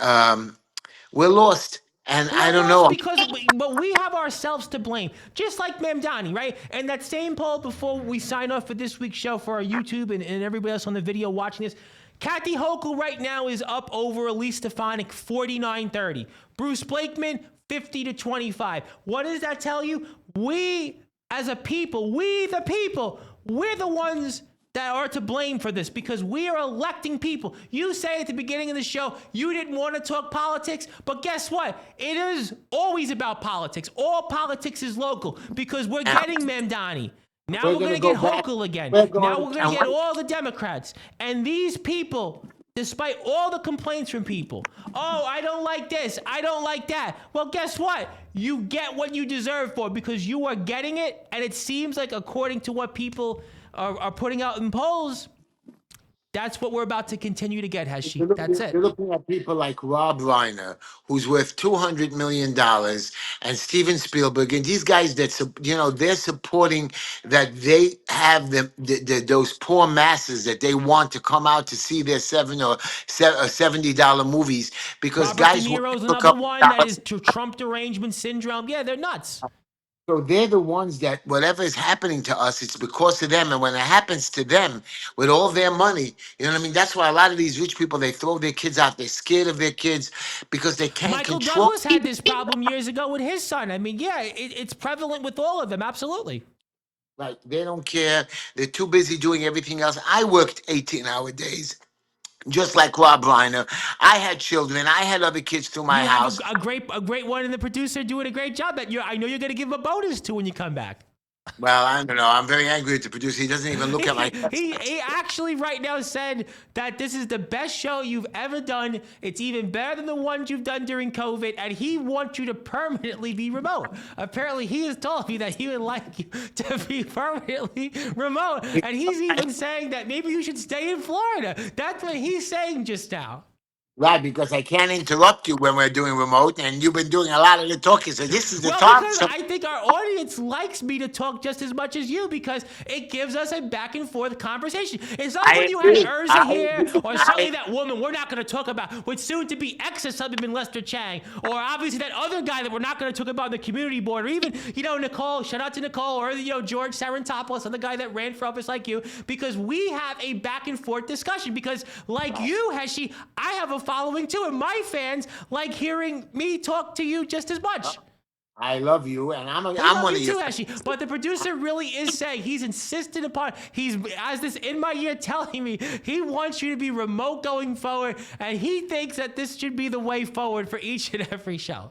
[SPEAKER 3] we're lost, and
[SPEAKER 2] We
[SPEAKER 3] I
[SPEAKER 2] are
[SPEAKER 3] don't
[SPEAKER 2] lost
[SPEAKER 3] know.
[SPEAKER 2] but we have ourselves to blame. Just like Mamdani, right? And that same poll before we sign off for this week's show for our YouTube and everybody else on the video watching this, Kathy Hochul right now is up over Elise Stefanik 49-30. Bruce Blakeman 50-25. What does that tell you? We as a people, we the people, we're the ones that are to blame for this because we are electing people. You say at the beginning of the show you didn't want to talk politics, but guess what? It is always about politics. All politics is local because we're getting Mamdani. Now we're going to get Hochul again. Now we're going to get all the Democrats. And these people, despite all the complaints from people, oh, I don't like this, I don't like that. Well, guess what? You get what you deserve for because you are getting it. And it seems like according to what people are putting out in polls, that's what we're about to continue to get, Heshy. That's it.
[SPEAKER 3] You're looking at people like Rob Reiner, who's worth $200 million, and Steven Spielberg, and these guys that they're supporting that they have those poor masses that they want to come out to see their $70 movies because
[SPEAKER 2] Robert De
[SPEAKER 3] guys want
[SPEAKER 2] Niro's
[SPEAKER 3] to look
[SPEAKER 2] another
[SPEAKER 3] up.
[SPEAKER 2] one that is Trump derangement syndrome. Yeah, they're nuts.
[SPEAKER 3] So they're the ones that whatever is happening to us, it's because of them. And when it happens to them with all their money, you know what I mean? That's why a lot of these rich people, they throw their kids out. They're scared of their kids because they can't
[SPEAKER 2] Michael
[SPEAKER 3] control.
[SPEAKER 2] Douglas had this problem years ago with his son. I mean, yeah, it's prevalent with all of them. Absolutely.
[SPEAKER 3] Right. They don't care. They're too busy doing everything else. I worked 18-hour days, just like Rob Reiner. I had children. I had other kids through my
[SPEAKER 2] You have
[SPEAKER 3] house.
[SPEAKER 2] a great one, and the producer doing a great job that I know you're going to give him a bonus to when you come back.
[SPEAKER 3] Well, I don't know. I'm very angry at the producer. He doesn't even look at my.
[SPEAKER 2] He actually right now said that this is the best show you've ever done. It's even better than the ones you've done during COVID, and he wants you to permanently be remote. Apparently, he has told me that he would like you to be permanently remote, and he's even saying that maybe you should stay in Florida. That's what he's saying just now.
[SPEAKER 3] Right, because I can't interrupt you when we're doing remote, and you've been doing a lot of the talking. So this is the
[SPEAKER 2] Well,
[SPEAKER 3] talk.
[SPEAKER 2] because
[SPEAKER 3] So
[SPEAKER 2] I think our audience likes me to talk just as much as you because it gives us a back and forth conversation. It's not
[SPEAKER 3] I
[SPEAKER 2] when you
[SPEAKER 3] agree.
[SPEAKER 2] had Urza
[SPEAKER 3] I
[SPEAKER 2] here,
[SPEAKER 3] agree.
[SPEAKER 2] or certainly that woman we're not going to talk about, with soon to be ex husband Lester Chang, or obviously that other guy that we're not going to talk about on the community board, or even, Nicole, shout out to Nicole, or, George Sarantopoulos, another guy that ran for office like you, because we have a back and forth discussion. Because, like you, Heshy, I have a following too, and my fans like hearing me talk to you just as much.
[SPEAKER 3] I love you, and I'm
[SPEAKER 2] I
[SPEAKER 3] one
[SPEAKER 2] love
[SPEAKER 3] of
[SPEAKER 2] you
[SPEAKER 3] you.
[SPEAKER 2] too, Heshy. But the producer really is saying he's insistent upon. He's as this in my ear telling me he wants you to be remote going forward, and he thinks that this should be the way forward for each and every show.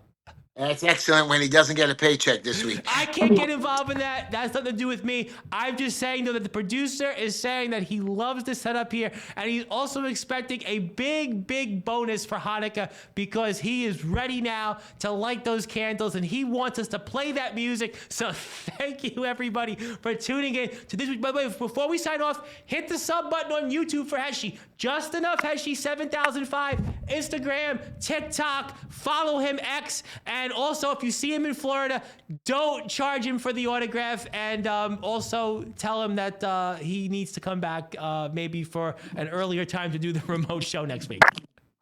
[SPEAKER 3] That's excellent when he doesn't get a paycheck this week.
[SPEAKER 2] I can't get involved in that. That's nothing to do with me. I'm just saying, though, that the producer is saying that he loves the setup here, and he's also expecting a big, big bonus for Hanukkah because he is ready now to light those candles, and he wants us to play that music. So thank you, everybody, for tuning in to this week. By the way, before we sign off, hit the sub button on YouTube for Heshy. Just Enough Heshy 7005, Instagram, TikTok, follow him, X, and also if you see him in Florida, don't charge him for the autograph, and also tell him that he needs to come back maybe for an earlier time to do the remote show next week.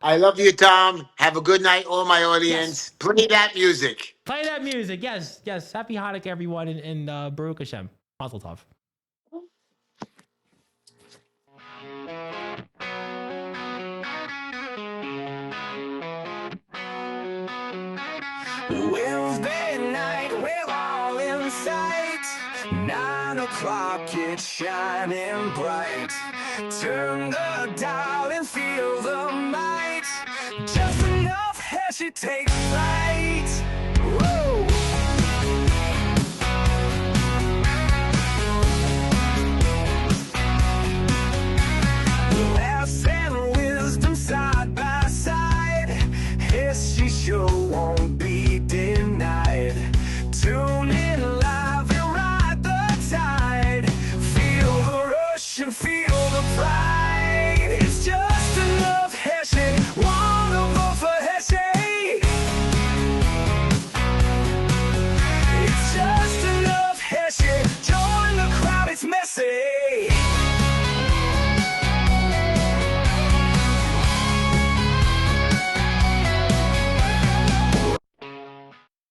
[SPEAKER 3] I love you, Tom. Have a good night, all my audience.
[SPEAKER 2] Yes.
[SPEAKER 3] Play that music.
[SPEAKER 2] Play that music. Yes, yes. Happy Hanukkah, everyone, and Baruch Hashem. Mazel tov.
[SPEAKER 1] Wednesday night, we're on. sight. 9 o'clock, it's shining bright. Turn the dial and feel the might. Just enough Heshy takes flight.